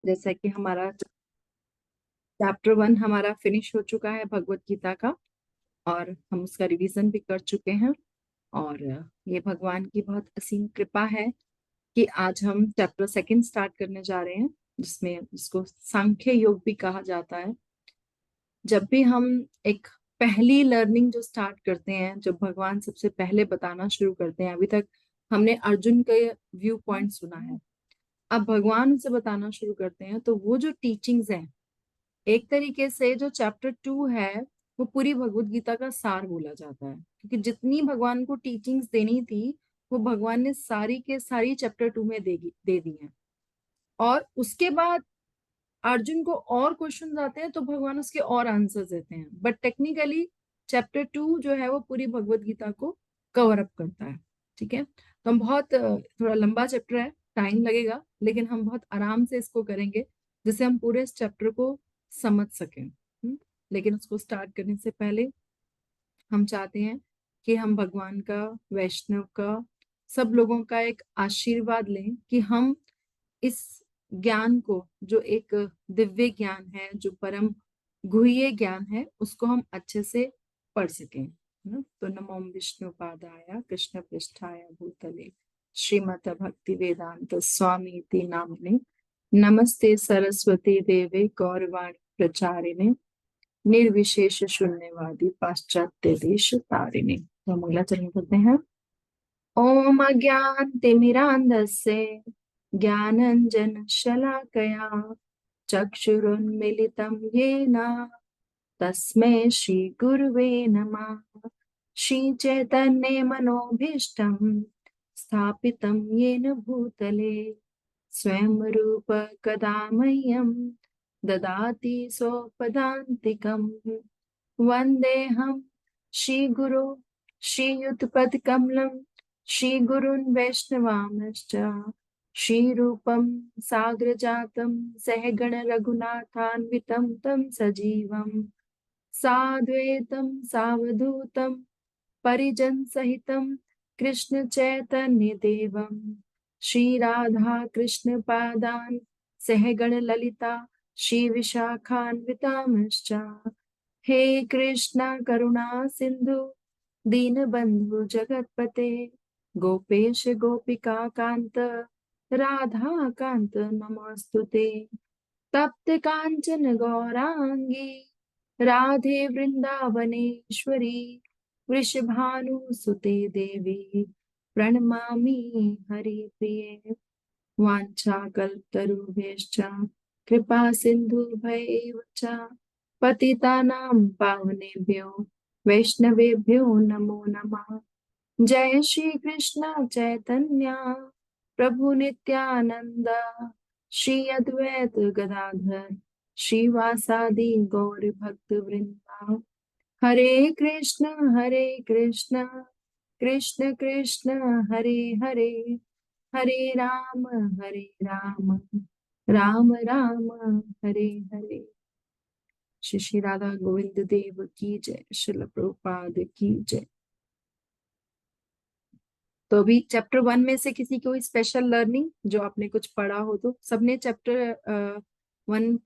जैसा कि हमारा चैप्टर 1 हमारा फिनिश हो चुका है भगवत गीता का, और हम उसका रिवीजन भी कर चुके हैं। और ये भगवान की बहुत असीम कृपा है कि आज हम चैप्टर 2 स्टार्ट करने जा रहे हैं, जिसको सांख्य योग भी कहा जाता है। जब भी हम एक पहली लर्निंग जो स्टार्ट करते हैं, जब भगवान सबसे पहले बताना शुरू करते हैं, अभी तक हमने अर्जुन के व्यू पॉइंट सुना है, अब भगवान उसे बताना शुरू करते हैं, तो वो जो टीचिंग्स हैं, एक तरीके से जो चैप्टर 2 है वो पूरी भगवत गीता का सार बोला जाता है, क्योंकि जितनी भगवान को टीचिंग्स देनी थी वो भगवान ने सारी के सारी चैप्टर 2 में दे दी हैं। और उसके बाद अर्जुन को और क्वेश्चन आते हैं तो भगवान उसके और आंसर देते हैं, बट टेक्निकली चैप्टर 2 जो है वो पूरी भगवत गीता को कवर अप करता है। ठीक है, तो हम बहुत थोड़ा लंबा चैप्टर है, टाइम लगेगा, लेकिन हम बहुत आराम से इसको करेंगे जिससे हम पूरे इस चैप्टर को समझ सकें। लेकिन उसको स्टार्ट करने से पहले हम चाहते हैं कि हम भगवान का, वैष्णव का, सब लोगों का एक आशीर्वाद लें कि हम इस ज्ञान को, जो एक दिव्य ज्ञान है, जो परम गुह्य ज्ञान है, उसको हम अच्छे से पढ़ सकें, है ना। तो नमो विष्णु पादाय कृष्ण पृष्ठाय भूतले श्रीमत भक्ति वेदांत स्वामी इति नामिने नमस्ते सरस्वती देवे गौरवाणी प्रचारिणे निर्विशेष शून्यवादी पाश्चात्य देश तारिणे। तो हम अगला चरण करते हैं। ओम अज्ञानतिमिरान्धस्य ज्ञानाञ्जनशलाकया चक्षुरुन्मीलितं येन तस्मै श्रीगुरुवे नमः। श्रीचैतन्यमनोभीष्टं स्थापितं येन भूतले स्वयं रूप कदा मह्यं ददाति स्वपदान्तिकम्। वन्देऽहं श्रीगुरो श्रीयुतपदकमलं श्रीगुरून् वैष्णवांश्च श्रीरूपं साग्रजातं सहगण रघुनाथान्वितं तं सजीवं साद्वैतं सावधूतं परिजनसहितं कृष्ण चैतन्य देवं श्रीराधा कृष्ण पादान् सहगण ललिता श्री विशाखान्वितांश्च। हे कृष्णा करुणा सिंधु दीनबंधु जगतपते गोपेश गोपिका कांत राधा कांत नमोस्तुते। तप्त कांचन गौरांगी राधे वृंदावनेश्वरी वृषभानुसुते देवी प्रणमामि हरिप्रिये। वाञ्छाकल्पतरुभ्यश्च कृपा सिन्धुभ्यैव च पतितानां पावनेभ्यो वैष्णवेभ्यो नमो नमः। जय श्री कृष्ण चैतन्य प्रभु नित्यानंद श्री अद्वैत गदाधर श्रीवासादि गौर भक्त वृंदा। हरे कृष्ण कृष्ण कृष्ण हरे हरे, हरे राम राम राम हरे हरे। श्री श्री राधा गोविंद देव की जय, श्रील प्रभुपाद की जय। तो अभी चैप्टर 1 में से किसी को स्पेशल लर्निंग जो आपने कुछ पढ़ा हो, तो सबने चैप्टर 1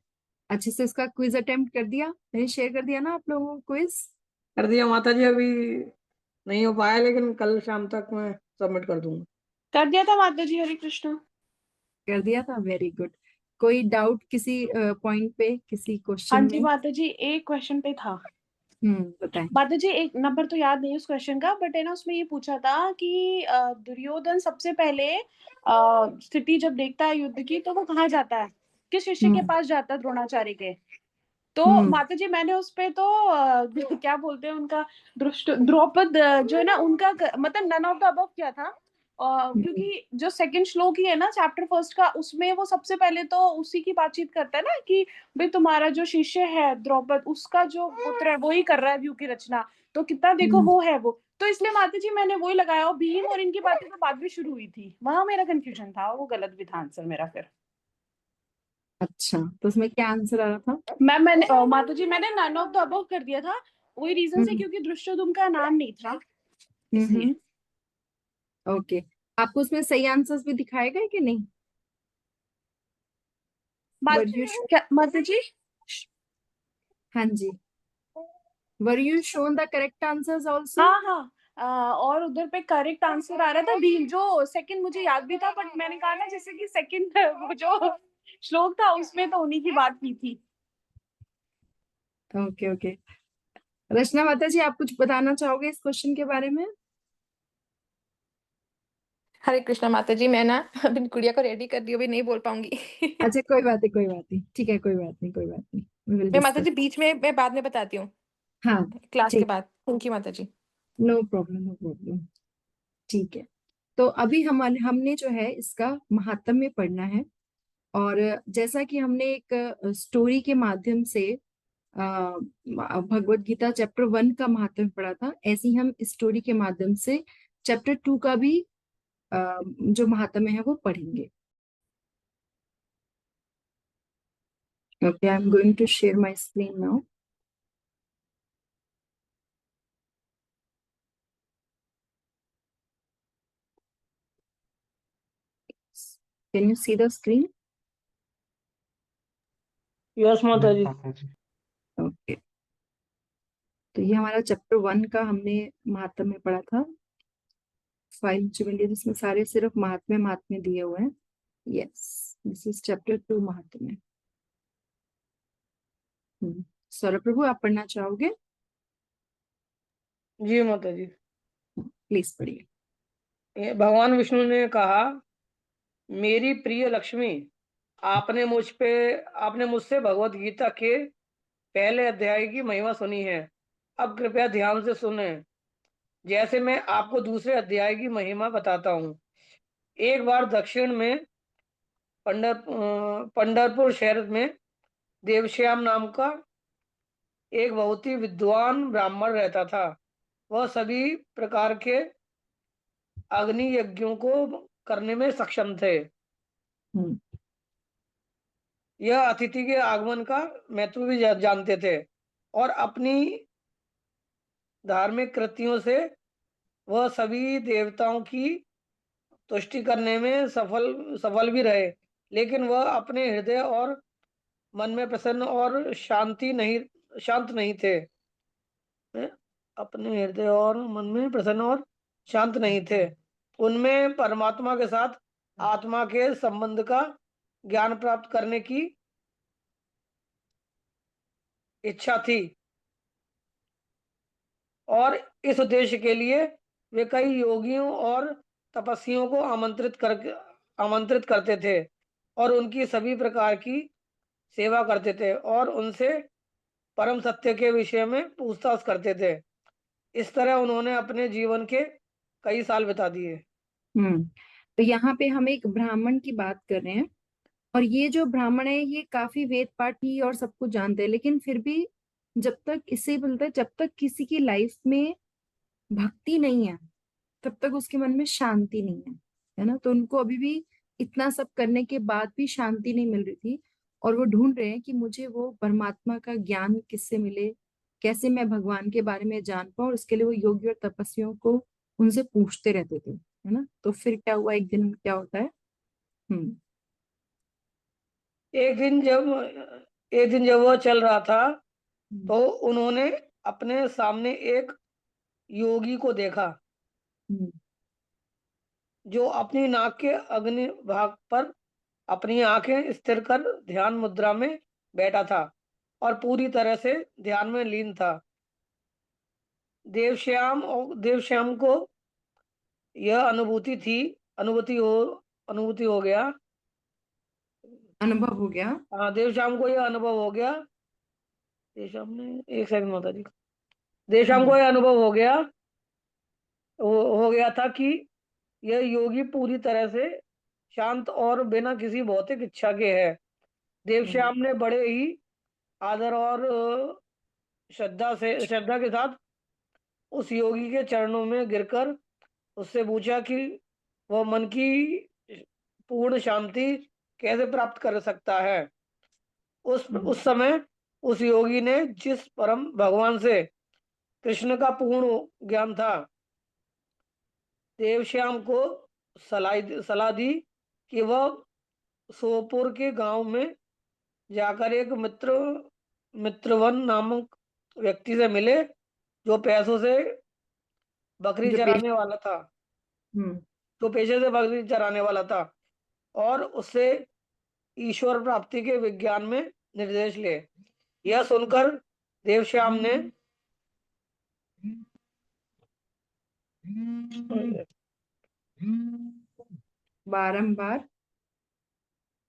अच्छे से इसका क्विज अटेम्प्ट कर दिया? मैंने शेयर कर दिया ना आप लोगों को क्विज? कर दिया माता जी, अभी नहीं हो पाया, लेकिन कल शाम तक मैं सबमिट कर दूंगा। कर दिया था माता जी, हरे कृष्ण। कर दिया था, वेरी गुड। कोई डाउट किसी पॉइंट पे, किसी हाँ क्वेश्चन जी में? माता जी, एक क्वेश्चन पे था बताएं। माता जी, एक नंबर तो याद नहीं उस क्वेश्चन का, बट है ना, उसमें ये पूछा था कि दुर्योधन सबसे पहले स्थिति जब देखता है युद्ध की, तो वो कहाँ जाता है, किस शिष्य के पास जाता है, द्रोणाचार्य के। तो माता जी मैंने उस पे तो क्या बोलते हैं उनका, द्रौपद जो है ना उनका मतलब नन ऑफ द अबव किया था। क्योंकि जो सेकंड श्लोक ही है ना चैप्टर 1 का, उसमें वो सबसे पहले तो उसी की बातचीत करता है ना कि भाई तुम्हारा जो शिष्य है द्रौपद, उसका जो पुत्र है वो ही कर रहा है व्यू की रचना, तो कितना देखो वो है वो। तो इसलिए माता जी मैंने वही लगाया, और भीम और इनकी बातें तो बाद में शुरू हुई थी, वहां मेरा कंफ्यूजन था, वो गलत भी था आंसर मेरा फिर। अच्छा, तो उसमें क्या आंसर आ रहा था? मैंने माता जी मैंने नन ऑफ द अबव कर दिया था, वही रीजन से क्योंकि दृष्टोद्युम्न का नाम नहीं था इसलिए। ओके, आपको उसमें सही आंसर्स भी दिखाएगा कि नहीं? वर यू क्या माता जी? हाँ जी, were you shown the correct answers also? हाँ हाँ। और उधर पे करेक्ट आंसर आ रहा था दी, जो सेकंड मुझे याद भी था, बट मैंने कहा ना जैसे कि सेकंड वो जो श्लोक था उसमें तो उन्हीं की बात की थी। Okay okay. रचना माता जी, आप कुछ बताना चाहोगे इस क्वेश्चन के बारे में? हरे कृष्णा माता जी, मैं ना अभी गुड़िया को रेडी कर दी, अभी नहीं बोल पाऊंगी। अच्छा, कोई बात नहीं, कोई बात नहीं, ठीक है, कोई बात नहीं, कोई बात नहीं, we will मैं माता discuss। जी बीच में मैं बाद में बताती हूँ, हाँ, क्लास के ठीक, बाद। थैंक यू माता जी। नो प्रॉब्लम, नो प्रॉब्लम, ठीक है। तो अभी हमने जो है इसका महात्म्य पढ़ना है। और जैसा कि हमने एक स्टोरी के माध्यम से भगवत गीता चैप्टर 1 का महात्म्य पढ़ा था, ऐसे ही हम इस स्टोरी के माध्यम से चैप्टर 2 का भी जो महात्म्य है वो पढ़ेंगे। Okay, I am going to share my screen now. Can you see the screen? Yes माता जी। ओके, तो ये हमारा चैप्टर 1 का हमने महात्म्य पढ़ा था। फाइल जो मिली जिसमें सारे सिर्फ महात्म्य महात्म्य दिए हुए हैं। यस, दिस इज चैप्टर 2 महात्म्य। सौरभ प्रभु, आप पढ़ना चाहोगे? जी माता जी। प्लीज पढ़िए। ये भगवान विष्णु ने कहा, मेरी प्रिय लक्ष्मी, आपने मुझसे भगवत गीता के पहले अध्याय की महिमा सुनी है। अब कृपया ध्यान से सुने, जैसे मैं आपको दूसरे अध्याय की महिमा बताता हूँ। एक बार दक्षिण में पंढरपुर शहर में देवश्याम नाम का एक बहुत ही विद्वान ब्राह्मण रहता था। वह सभी प्रकार के अग्नि यज्ञों को करने में सक्षम थे। हम्म यह अतिथि के आगमन का महत्व भी जानते थे और अपनी धार्मिक कृतियों से वह सभी देवताओं की तुष्टि करने में सफल भी रहे। लेकिन वह अपने हृदय और मन में प्रसन्न और शांत नहीं थे। अपने हृदय और मन में प्रसन्न और शांत नहीं थे। उनमें परमात्मा के साथ आत्मा के संबंध का ज्ञान प्राप्त करने की इच्छा थी और इस उद्देश्य के लिए वे कई योगियों और तपस्वियों को आमंत्रित करते थे और उनकी सभी प्रकार की सेवा करते थे और उनसे परम सत्य के विषय में पूछताछ करते थे। इस तरह उन्होंने अपने जीवन के कई साल बिता दिए। हम्म तो यहाँ पे हम एक ब्राह्मण की बात कर रहे हैं। और ये जो ब्राह्मण है ये काफी वेद पाठी और सब कुछ जानते हैं, लेकिन फिर भी जब तक इसे बोलते हैं, जब तक किसी की लाइफ में भक्ति नहीं है तब तक उसके मन में शांति नहीं है ना। तो उनको अभी भी इतना सब करने के बाद भी शांति नहीं मिल रही थी। और वो ढूंढ रहे हैं कि मुझे वो परमात्मा का ज्ञान किससे मिले, कैसे मैं भगवान के बारे में जान पाऊँ। और उसके लिए वो योगी और तपस्वियों को उनसे पूछते रहते थे, है ना। तो फिर क्या हुआ, एक दिन क्या होता है। हम्म एक दिन जब वह चल रहा था हम्म तो उन्होंने अपने सामने एक योगी को देखा हम्म जो अपनी नाक के अग्नि भाग पर अपनी आंखें स्थिर कर ध्यान मुद्रा में बैठा था और पूरी तरह से ध्यान में लीन था। देवश्याम को यह अनुभूति हो गया। अनुभव हो गया। हाँ, देवश्याम को यह अनुभव हो गया। देवश्याम ने एक सेकंड माता जी। देवश्याम को हम्म यह अनुभव हो गया था कि यह योगी पूरी तरह से शांत और बिना किसी भौतिक इच्छा के है। हम्म देवश्याम ने बड़े ही आदर और श्रद्धा के साथ उस योगी के चरणों में गिरकर उससे पूछा कि वह मन की पूर्ण शांति कैसे प्राप्त कर सकता है। उस समय उस योगी ने जिस परम भगवान से कृष्ण का पूर्ण ज्ञान था, देवश्याम को सलाह दी कि वह सोपुर के गांव में जाकर एक मित्रवन नामक व्यक्ति से मिले, जो पैसों से बकरी जो पेश चराने वाला था, हम्म जो पेशे से बकरी चराने वाला था, और उससे ईश्वर प्राप्ति के विज्ञान में निर्देश ले। यह सुनकर देवश्याम ने बारंबार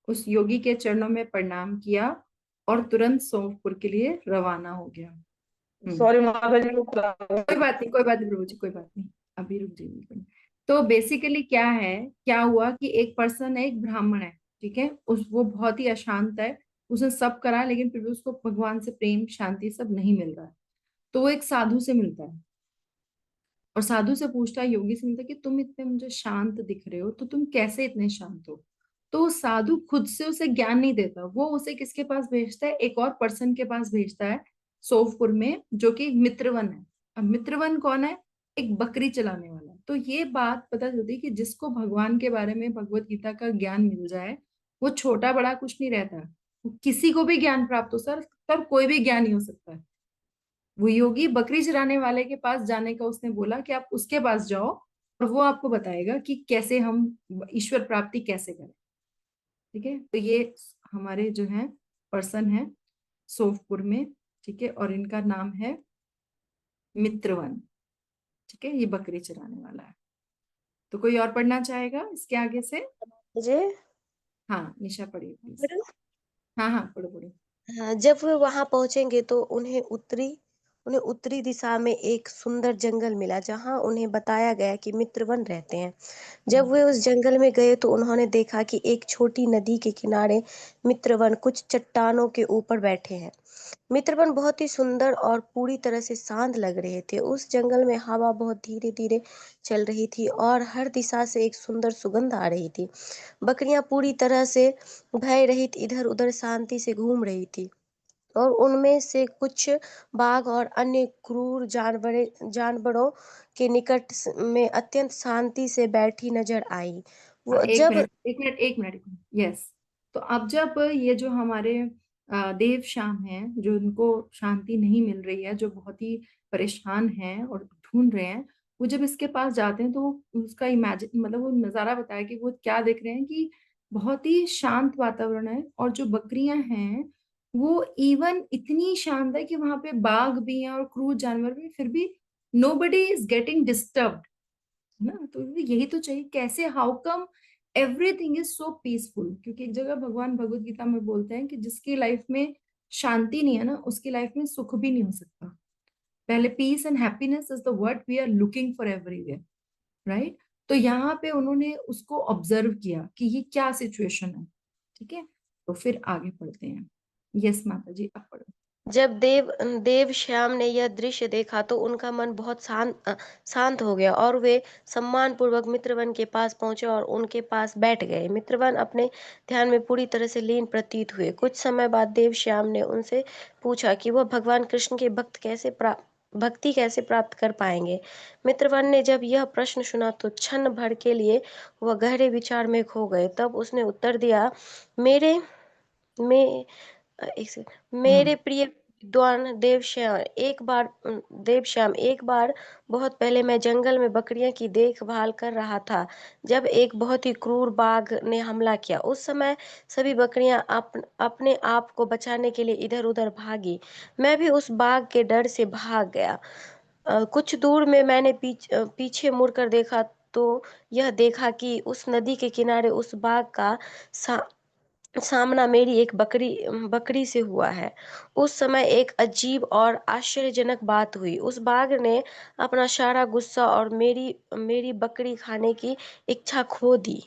उस योगी के चरणों में प्रणाम किया और तुरंत सोमपुर के लिए रवाना हो गया। सॉरी माता जी, कोई बात नहीं, कोई बात नहीं प्रभु जी, कोई बात नहीं, अभी रुक जाइए एक मिनट। तो बेसिकली क्या है, क्या हुआ कि एक पर्सन है, एक ब्राह्मण है, ठीक है, उस वो बहुत ही अशांत है, उसने सब करा लेकिन फिर भी उसको भगवान से प्रेम शांति सब नहीं मिल रहा है। तो वो एक साधु से मिलता है और साधु से पूछता है, योगी से मिलता है कि तुम इतने मुझे शांत दिख रहे हो, तो तुम कैसे इतने शांत हो। तो वो साधु खुद से उसे ज्ञान नहीं देता, वो उसे किसके पास भेजता है, एक और पर्सन के पास भेजता है सोफपुर में, जो कि मित्रवन है। अब मित्रवन कौन है, एक बकरी चलाने वाला। तो ये बात पता चलती है कि जिसको भगवान के बारे में, भगवत गीता का ज्ञान मिल जाए, वो छोटा बड़ा कुछ नहीं रहता, वो किसी को भी ज्ञान प्राप्त हो सर, तब कोई भी ज्ञानी हो सकता है। वो योगी बकरी चराने वाले के पास जाने का उसने बोला कि आप उसके पास जाओ और वो आपको बताएगा कि कैसे हम ईश्वर प्राप्ति कैसे करें। ठीक है, तो ये हमारे जो है पर्सन है सोफपुर में, ठीक है, और इनका नाम है मित्रवन। ठीक है, ये बकरी चराने वाला है। तो कोई और पढ़ना चाहेगा इसके आगे से? मुझे हाँ निशा पढ़िए प्लीज। हाँ हाँ पढ़ो पढ़ो। हाँ, जब वे वहां पहुंचेंगे तो उन्हें उत्तरी दिशा में एक सुंदर जंगल मिला, जहां उन्हें बताया गया कि मित्रवन रहते हैं। जब वे उस जंगल में गए तो उन्होंने देखा कि एक छोटी नदी के किनारे मित्रवन कुछ चट्टानों के ऊपर बैठे हैं। मित्रवन बहुत ही सुंदर और पूरी तरह से शांत लग रहे थे। उस जंगल में हवा बहुत धीरे धीरे चल रही थी और हर दिशा से एक सुंदर सुगंध आ रही थी। बकरियां पूरी तरह से भय रहित इधर उधर शांति से घूम रही थी और उनमें से कुछ बाघ और अन्य क्रूर जानवरों के निकट में अत्यंत शांति से बैठी नजर आई। हाँ वो एक जब मिनट एक मिनट एक मिनट, यस। तो अब जब ये जो हमारे देव श्याम हैं, जो उनको शांति नहीं मिल रही है, जो बहुत ही परेशान हैं और ढूंढ रहे हैं, वो जब इसके पास जाते हैं तो उसका इमेजिन मतलब वो नजारा बताया कि वो क्या देख रहे हैं कि बहुत ही शांत वातावरण है, और जो बकरियां हैं वो इवन इतनी शांत है कि वहां पे बाघ भी हैं और क्रूर जानवर भी, फिर भी nobody इज गेटिंग डिस्टर्ब ना। तो यही तो चाहिए, कैसे, how come everything is so peaceful. क्योंकि एक जगह भगवान भगवत गीता में बोलते हैं कि जिसकी लाइफ में शांति नहीं है ना, उसकी लाइफ में सुख भी नहीं हो सकता। पहले peace and happiness is the word we are looking for everywhere, right. तो यहाँ पे उन्होंने उसको ऑब्जर्व किया कि ये क्या सिचुएशन है। ठीक है, तो फिर आगे पढ़ते हैं। यस माता जी अब पढ़ो। जब देव श्याम ने यह दृश्य देखा तो उनका मन बहुत शांत हो गया और वे सम्मान पूर्वक मित्रवन के पास पहुंचे और उनके पास बैठ गए। मित्रवन अपने ध्यान में पूरी तरह से लीन प्रतीत हुए। कुछ समय बाद देव श्याम ने उनसे पूछा कि वह भगवान कृष्ण के भक्ति कैसे प्राप्त कर पाएंगे। मित्रवन ने जब यह प्रश्न सुना तो क्षण भर के लिए वह गहरे विचार में खो गए। तब उसने उत्तर दिया, मेरे में एक सेकंड, मेरे प्रिय विद्वान देवश्याम, एक बार बहुत पहले मैं जंगल में बकरियों की देखभाल कर रहा था जब एक बहुत ही क्रूर बाघ ने हमला किया। उस समय सभी बकरियां अपने आप को बचाने के लिए इधर उधर भागी। मैं भी उस बाघ के डर से भाग गया। कुछ दूर में मैंने पीछे मुड़कर देखा तो यह देखा कि उस नदी के किनारे उस बाघ का सामना मेरी एक बकरी से हुआ है। उस समय एक अजीब और आश्चर्यजनक बात हुई। उस बाघ ने अपना सारा गुस्सा और मेरी बकरी खाने की इच्छा खो दी।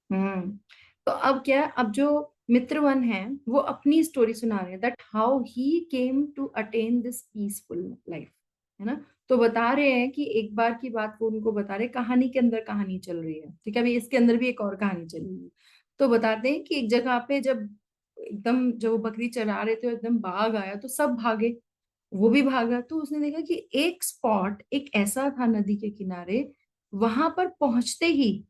तो अब क्या है, अब जो मित्रवन है वो अपनी स्टोरी सुना रहे हैं, that how he came to attain this peaceful life, है ना। तो बता रहे हैं कि एक बार की बात को उनको बता रहे, कहानी के अंदर कहानी चल रही है, ठीक है, अभी इसके अंदर भी एक और कहानी चल रही है। तो बताते हैं कि एक जगह पे जब एकदम जो बकरी चरा रहे थे एकदम बाघ आया तो सब भागे, वो भी भागा। तो उसने देखा कि एक स्पॉट एक ऐसा था नदी के किनारे, वहां पर पहुंचते ही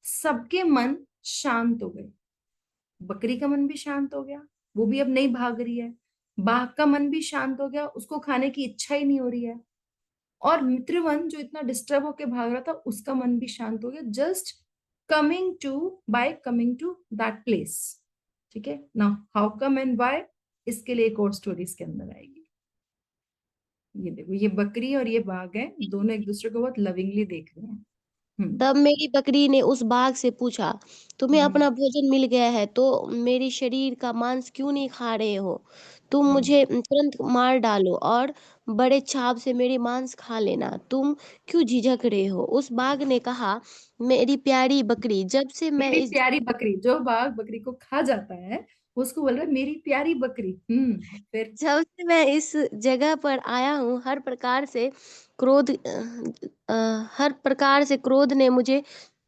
सबके मन शांत हो गए, बकरी का मन भी शांत हो गया, वो भी अब नहीं भाग रही है। बाघ का मन भी शांत हो गया, उसको खाने की इच्छा ही नहीं हो रही है। और मित्रवन जो इतना डिस्टर्ब होके भाग रहा था, उसका मन भी शांत हो गया, just coming to that place. ठीक है ना, हाउ कम एंड व्हाई, इसके लिए एक और स्टोरी इसके अंदर आएगी। ये देखो, ये बकरी और ये बाघ है, दोनों एक दूसरे को बहुत लविंगली देख रहे हैं। तब मेरी बकरी ने उस बाघ से पूछा, तुम्हें हम्म, अपना भोजन मिल गया है तो मेरी शरीर का मांस क्यों नहीं खा रहे हो? तुम हम्म। मुझे तुरंत मार डालो और बड़े चाव से मेरी मांस खा लेना। तुम क्यों झिझक रहे हो? उस बाघ ने कहा, मेरी प्यारी बकरी, जब से मैं मेरी इस प्यारी बकरी, जो बाघ बकरी को खा जाता है उसको बोल रहा है मेरी प्यारी बकरी। फिर जब से मैं इस जगह पर आया हूँ, क्रोध हर प्रकार से क्रोध ने मुझे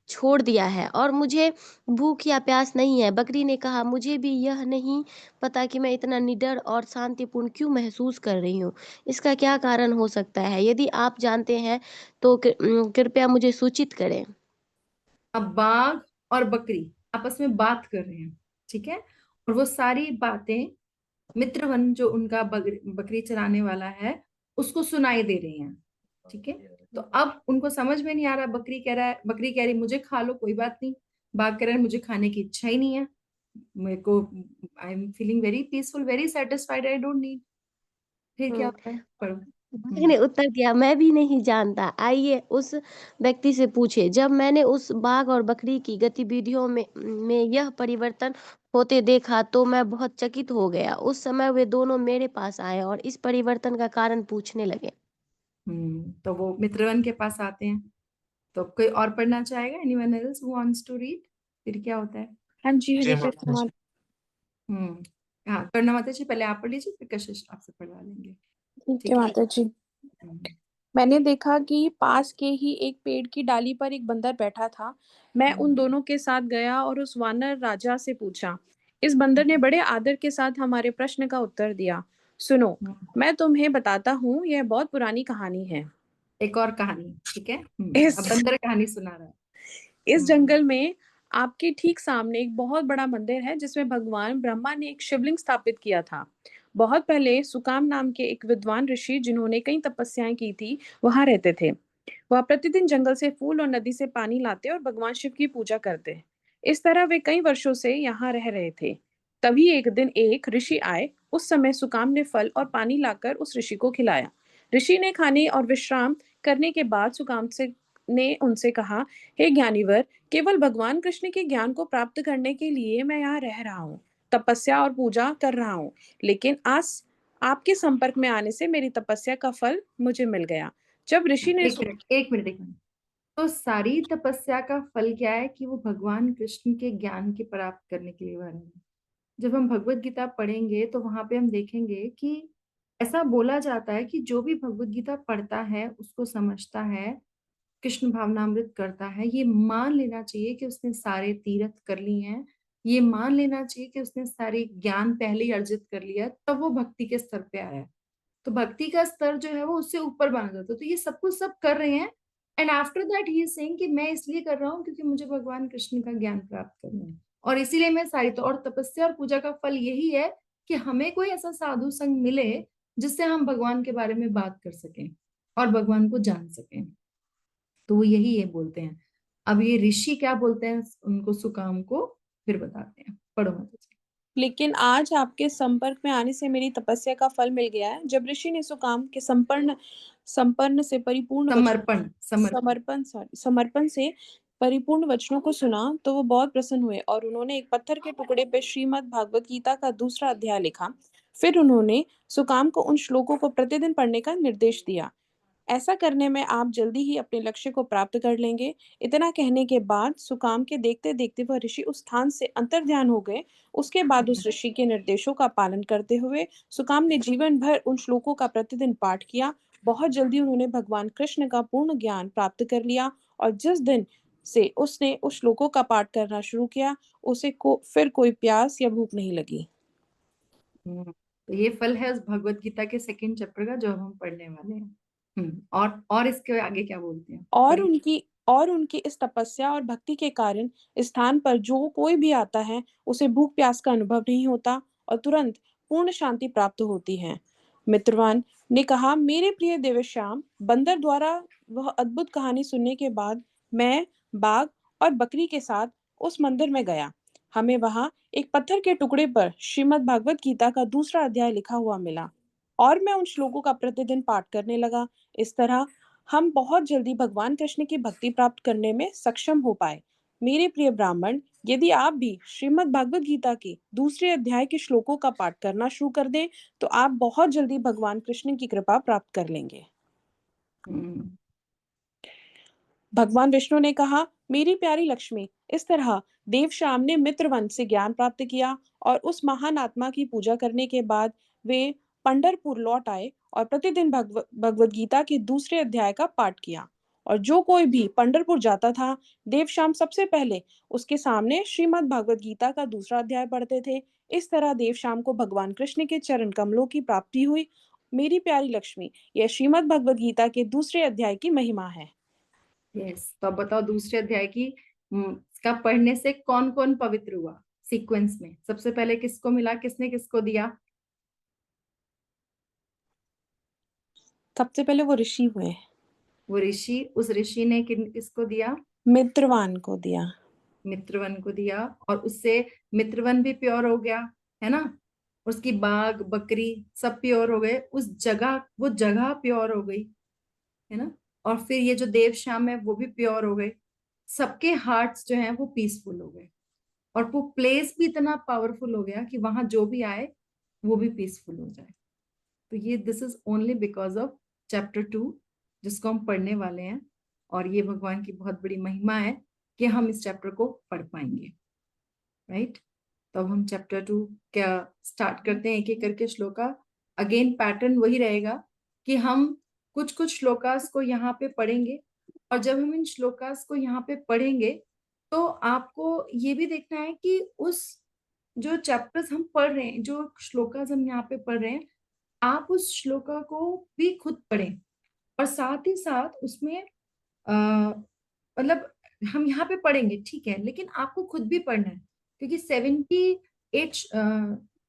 छोड़ दिया है और मुझे भूख या प्यास नहीं है। बकरी ने कहा, मुझे भी यह नहीं पता कि मैं इतना निडर और शांतिपूर्ण क्यों महसूस कर रही हूँ। इसका क्या कारण हो सकता है? यदि आप जानते हैं तो कृपया मुझे सूचित करें। अब बाघ और बकरी आपस में बात कर रहे हैं। ठीक है, और वो सारी बातें मित्रवन जो उनका बकरी चराने वाला है उसको सुनाई दे रही हैं। ठीक है, तो अब उनको समझ में नहीं आ रहा। बकरी कह रही मुझे खा लो, कोई बात नहीं। बाघ कह रहा है मुझे खाने की इच्छा ही नहीं है, मेरे को, I am feeling very peaceful, very satisfied, I don't need. फिर क्या हम्म, होता है, पढ़ो। बाघ ने उत्तर दिया, मैं भी नहीं जानता। आइए उस व्यक्ति से पूछे। जब मैंने उस बाघ और बकरी की गतिविधियों में यह परिवर्तन होते देखा तो मैं बहुत चकित हो गया। उस समय वे दोनों मेरे पास आए और इस परिवर्तन का कारण पूछने लगे। तो वो मित्रवन के पास आते हैं। तो कोई और पढ़ना चाहेगा? Anyone else who wants to read? फिर क्या होता है? हाँ जी, हरे कृष्ण माता। हम्म हाँ, करना माता जी, पहले आप पढ़ लीजिए, फिर कशिश आपसे पढ़वा लेंगे। ठीक ठीक है है। माता जी। हम्म, मैंने देखा कि पास के ही एक पेड़ की डाली पर एक बंदर बैठा था। मैं उन दोनों के साथ गया और उस वानर राजा से पूछा। इस बंदर ने बड़े आदर के साथ हमारे प्रश्न का उत्तर दिया। सुनो, मैं तुम्हें बताता हूँ, यह बहुत पुरानी कहानी है। एक और कहानी। ठीक है, इस अब बंदर कहानी सुना रहा है। इस जंगल में आपके ठीक सामने एक बहुत बड़ा मंदिर है जिसमें भगवान ब्रह्मा ने एक शिवलिंग स्थापित किया था। बहुत पहले सुकाम नाम के एक विद्वान ऋषि जिन्होंने कई तपस्याएं की थी, वहां रहते थे। वह प्रतिदिन जंगल से फूल और नदी से पानी लाते और भगवान शिव की पूजा करते। इस तरह वे कई वर्षों से यहाँ रह रहे थे। तभी एक दिन एक ऋषि आए। उस समय सुकाम ने फल और पानी लाकर उस ऋषि को खिलाया। ऋषि ने खाने और विश्राम करने के बाद सुकाम से ने उनसे कहा, हे ज्ञानीवर, केवल भगवान कृष्ण के ज्ञान को प्राप्त करने के लिए मैं यहाँ रह रहा हूँ, तपस्या और पूजा कर रहा हूँ। लेकिन आज आपके संपर्क में आने से मेरी तपस्या का फल मुझे मिल गया। जब ऋषि ने एक मिनट, एक मिनट, एक मिनट। तो सारी तपस्या का फल क्या है कि वो भगवान कृष्ण के ज्ञान के प्राप्त करने के लिए वह रहे हैं। जब हम भगवत गीता पढ़ेंगे तो वहां पे हम देखेंगे कि ऐसा बोला जाता है कि जो भी भगवत गीता पढ़ता है, उसको समझता है, कृष्ण भावनामृत करता है, ये मान लेना चाहिए कि उसने सारे तीर्थ कर लिए हैं, ये मान लेना चाहिए कि उसने सारे ज्ञान पहले ही अर्जित कर लिया है, तब वो भक्ति के स्तर पे आया है। तो भक्ति का स्तर जो है वो उससे ऊपर बना जाता है। तो ये सब कुछ सब कर रहे हैं, and after that he is saying कि मैं इसलिए कर रहा हूँ क्योंकि मुझे भगवान कृष्ण का ज्ञान प्राप्त करना है, और इसीलिए मैं सारी, तो और तपस्या और पूजा का फल यही है कि हमें कोई ऐसा साधु संग मिले जिससे हम भगवान के बारे में बात कर सकें और भगवान को जान सकें। तो वो यही ये बोलते हैं। अब ये ऋषि क्या बोलते हैं उनको, सुकाम को, फिर बताते हैं। पढ़ो माता जी। लेकिन आज आपके संपर्क में आने से मेरी तपस्या का फल मिल गया है। जब ऋषि ने सुकाम के संपन्न संपन्न से परिपूर्ण वचन समर्पण, समर्पण। समर्पण से परिपूर्ण वचनों को सुना तो वो बहुत प्रसन्न हुए और उन्होंने एक पत्थर के टुकड़े पे श्रीमद् भागवत गीता का दूसरा अध्याय लिखा। फिर उन्होंने सुकाम को उन श्लोकों को प्रतिदिन पढ़ने का निर्देश दिया। ऐसा करने में आप जल्दी ही अपने लक्ष्य को प्राप्त कर लेंगे। इतना कहने के बाद सुकाम के देखते देखते वह ऋषि उस स्थान से अंतर्ध्यान हो गए। उसके बाद उस ऋषि के निर्देशों का पालन करते हुए सुकाम ने जीवन भर उन श्लोकों का प्रतिदिन पाठ किया। बहुत जल्दी उन्होंने भगवान कृष्ण का पूर्ण ज्ञान प्राप्त कर लिया और जिस दिन से उसने उस श्लोकों का पाठ करना शुरू किया, उसे फिर कोई प्यास या भूख नहीं लगी। तो ये फल है उस भगवत गीता के सेकंड चैप्टर का जो अब हम पढ़ने वाले हैं। और इसके आगे क्या बोलते हैं, और पढ़िए। उनकी और उनकी इस तपस्या और भक्ति के कारण इस स्थान पर जो कोई भी आता है उसे भूख प्यास का अनुभव नहीं होता और तुरंत पूर्ण शांति प्राप्त होती है। मित्रवान ने कहा, मेरे प्रिय देवश्याम, बंदर द्वारा वह अद्भुत कहानी सुनने के बाद मैं बाघ और बकरी के साथ उस मंदिर में गया। हमें वहां एक पत्थर के टुकड़े पर श्रीमद् भागवत गीता का दूसरा अध्याय लिखा हुआ मिला और मैं उन श्लोकों का प्रतिदिन पाठ करने लगा। इस तरह हम बहुत जल्दी भगवान कृष्ण की भक्ति प्राप्त करने में सक्षम हो पाए। मेरे प्रिय ब्राह्मण, यदि आप भी श्रीमद् भागवत गीता के दूसरे अध्याय के श्लोकों का पाठ करना शुरू कर दें तो आप बहुत जल्दी भगवान कृष्ण की कृपा प्राप्त कर लेंगे। हम्म। भगवान विष्णु ने कहा, मेरी प्यारी लक्ष्मी, इस तरह देवश्याम ने मित्रवन से ज्ञान प्राप्त किया और उस महान आत्मा की पूजा करने के बाद वे पंढरपुर लौट आए और प्रतिदिन भगवत गीता के दूसरे अध्याय का पाठ किया। और जो कोई भी पंढरपुर जाता था, देवश्याम सबसे पहले उसके सामने श्रीमद् भागवत गीता का दूसरा अध्याय पढ़ते थे। इस तरह देवश्याम को भगवान कृष्ण के चरण कमलों की प्राप्ति हुई। मेरी प्यारी लक्ष्मी, यह श्रीमद् भागवत गीता के दूसरे अध्याय की महिमा है। यस, तो अब बताओ दूसरे अध्याय की इसका पढ़ने से कौन कौन पवित्र हुआ सीक्वेंस में? सबसे पहले किसको मिला, किसने किसको दिया? सबसे पहले वो ऋषि हुए, वो ऋषि, उस ऋषि ने किसको दिया? मित्रवान को दिया। मित्रवन को दिया, और उससे मित्रवन भी प्योर हो गया, है ना? उसकी बाघ बकरी सब प्योर हो गए, उस जगह, वो जगह प्योर हो गई, है ना? और फिर ये जो देव श्याम है वो भी प्योर हो गए, सबके हार्ट्स जो हैं वो पीसफुल हो गए, और वो प्लेस भी इतना पावरफुल हो गया कि वहां जो भी आए वो भी पीसफुल हो जाए। तो ये this is only because of chapter 2 जिसको हम पढ़ने वाले हैं, और ये भगवान की बहुत बड़ी महिमा है कि हम इस चैप्टर को पढ़ पाएंगे, राइट? तो अब हम चैप्टर 2 क्या स्टार्ट करते हैं, एक एक करके श्लोका। अगेन पैटर्न वही रहेगा कि हम कुछ कुछ श्लोकास को यहाँ पे पढ़ेंगे, और जब हम इन श्लोकास को यहाँ पे पढ़ेंगे तो आपको ये भी देखना है कि उस जो चैप्टर्स हम पढ़ रहे हैं, जो श्लोकास हम यहाँ पे पढ़ रहे हैं, आप उस श्लोका को भी खुद पढ़ें, और साथ ही साथ उसमें मतलब हम यहाँ पे पढ़ेंगे ठीक है, लेकिन आपको खुद भी पढ़ना है, क्योंकि 78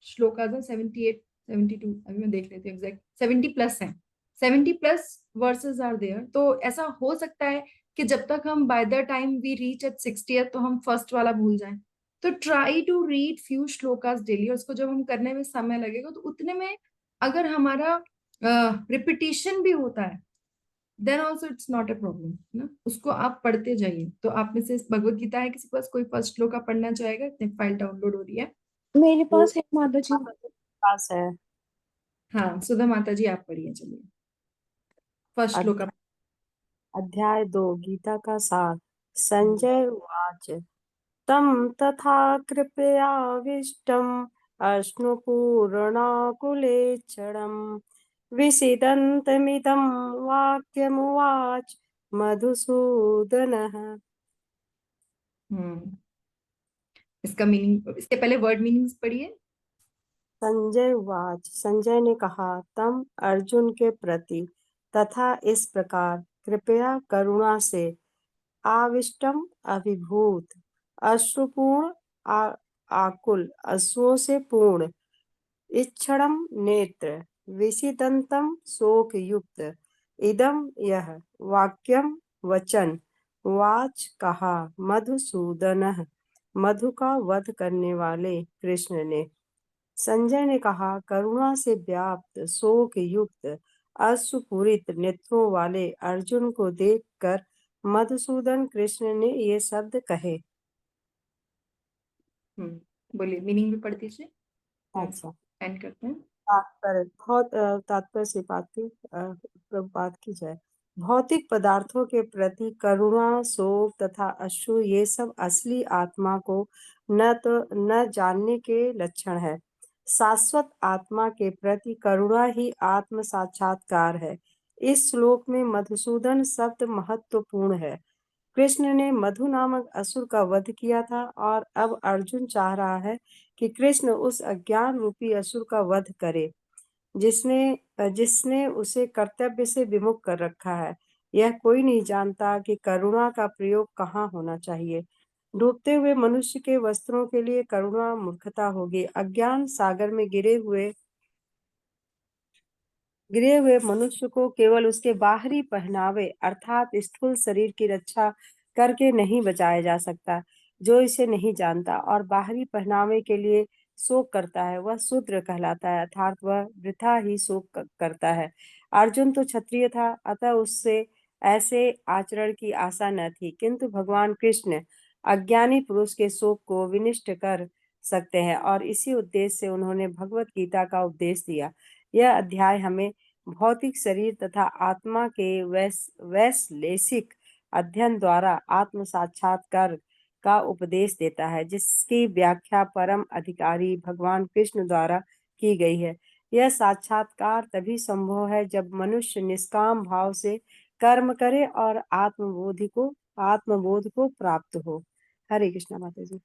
श्लोकास है, 78 72, अभी मैं देख लेती हूँ एग्जैक्ट, 70 प्लस है, 70 प्लस वर्सेस आर देयर। तो ऐसा हो सकता है कि जब तक हम by the time we reach at 60th तो हम फर्स्ट वाला भूल जाएं। तो try to read few shlokas daily, और उसको जब हम करने में समय लगेगा तो उतने में अगर हमारा रिपीटिशन भी होता है then also it's not a problem ना, उसको आप पढ़ते जाइए। तो आप में से भगवत गीता है किसी के पास, कोई फर्स्ट श्लोक आप पढ़ना चाहेगा? इतने फाइल डाउनलोड हो रही है। मेरे पास है माता जी, पास है। हाँ सुधा माता जी आप पढ़िए, चलिए फर्स्ट श्लोक आप। अध्याय 2 गीता का सार। संजय उवाच तम तथा कृपयाविष्टम् अश्नुपूर्णाकुलेच्छणम् विषिदन्तमिदं वाक्यमुवाच मधुसूदनः। इसका मीनिंग, इसके पहले वर्ड मीनिंग्स पढ़िए। संजय उवाच, संजय ने कहा, तम अर्जुन के प्रति तथा इस प्रकार कृपया करुणा से आविष्टम अभिभूत अश्रुपूर्ण आकुल अश्रुओं से पूर्ण इक्षणम नेत्र विषिदंतम शोक युक्त इदम यह वाक्यम वचन वाच कहा मधुसूदन, मधु का वध करने वाले कृष्ण ने। संजय ने कहा, करुणा से व्याप्त शोक युक्त अश्रुपूरित नेत्रों वाले अर्जुन को देखकर मधुसूदन कृष्ण ने ये शब्द कहे। बोलिए, मीनिंग भी पढ़ दीजिए। अच्छा, एंड करते हैं। तात्पर्य से बात की जाए। भौतिक पदार्थों के प्रति करुणा, शोक तथा अश्रु ये सब असली आत्मा को न जानने के लक्षण है। शाश्वत आत्मा के प्रति करुणा ही आत्म साक्षात्कार है। इस श्लोक में मधुसूदन शब्द महत्वपूर्ण है। कृष्ण ने मधु नामक असुर का वध किया था और अब अर्जुन चाह रहा है कि कृष्ण उस अज्ञान रूपी असुर का वध करे जिसने उसे कर्तव्य से विमुख कर रखा है। यह कोई नहीं जानता कि करुणा का प्रयोग कहाँ होना चाहिए। डूबते हुए मनुष्य के वस्त्रों के लिए करुणा मूर्खता होगी। अज्ञान सागर में गिरे हुए मनुष्य को केवल उसके बाहरी पहनावे अर्थात स्थूल शरीर की रक्षा करके नहीं बचाया जा सकता। जो इसे नहीं जानता और बाहरी पहनावे के लिए शोक करता है वह शूद्र कहलाता है, अर्थात वह वृथा ही शोक करता है। अर्जुन तो क्षत्रिय था, अतः उससे ऐसे आचरण की आशा न थी, किंतु भगवान कृष्ण अज्ञानी पुरुष के शोक को विनष्ट कर सकते हैं और इसी उद्देश्य से उन्होंने भगवत गीता का उपदेश दिया। यह अध्याय हमें भौतिक शरीर तथा आत्मा के वैश्लेषिक अध्ययन द्वारा आत्म साक्षात्कार का उपदेश देता है, जिसकी व्याख्या परम अधिकारी भगवान कृष्ण द्वारा की गई है। यह साक्षात्कार तभी संभव है जब मनुष्य निष्काम भाव से कर्म करे और आत्मबोध को प्राप्त हो। हरे कृष्णा माता जी।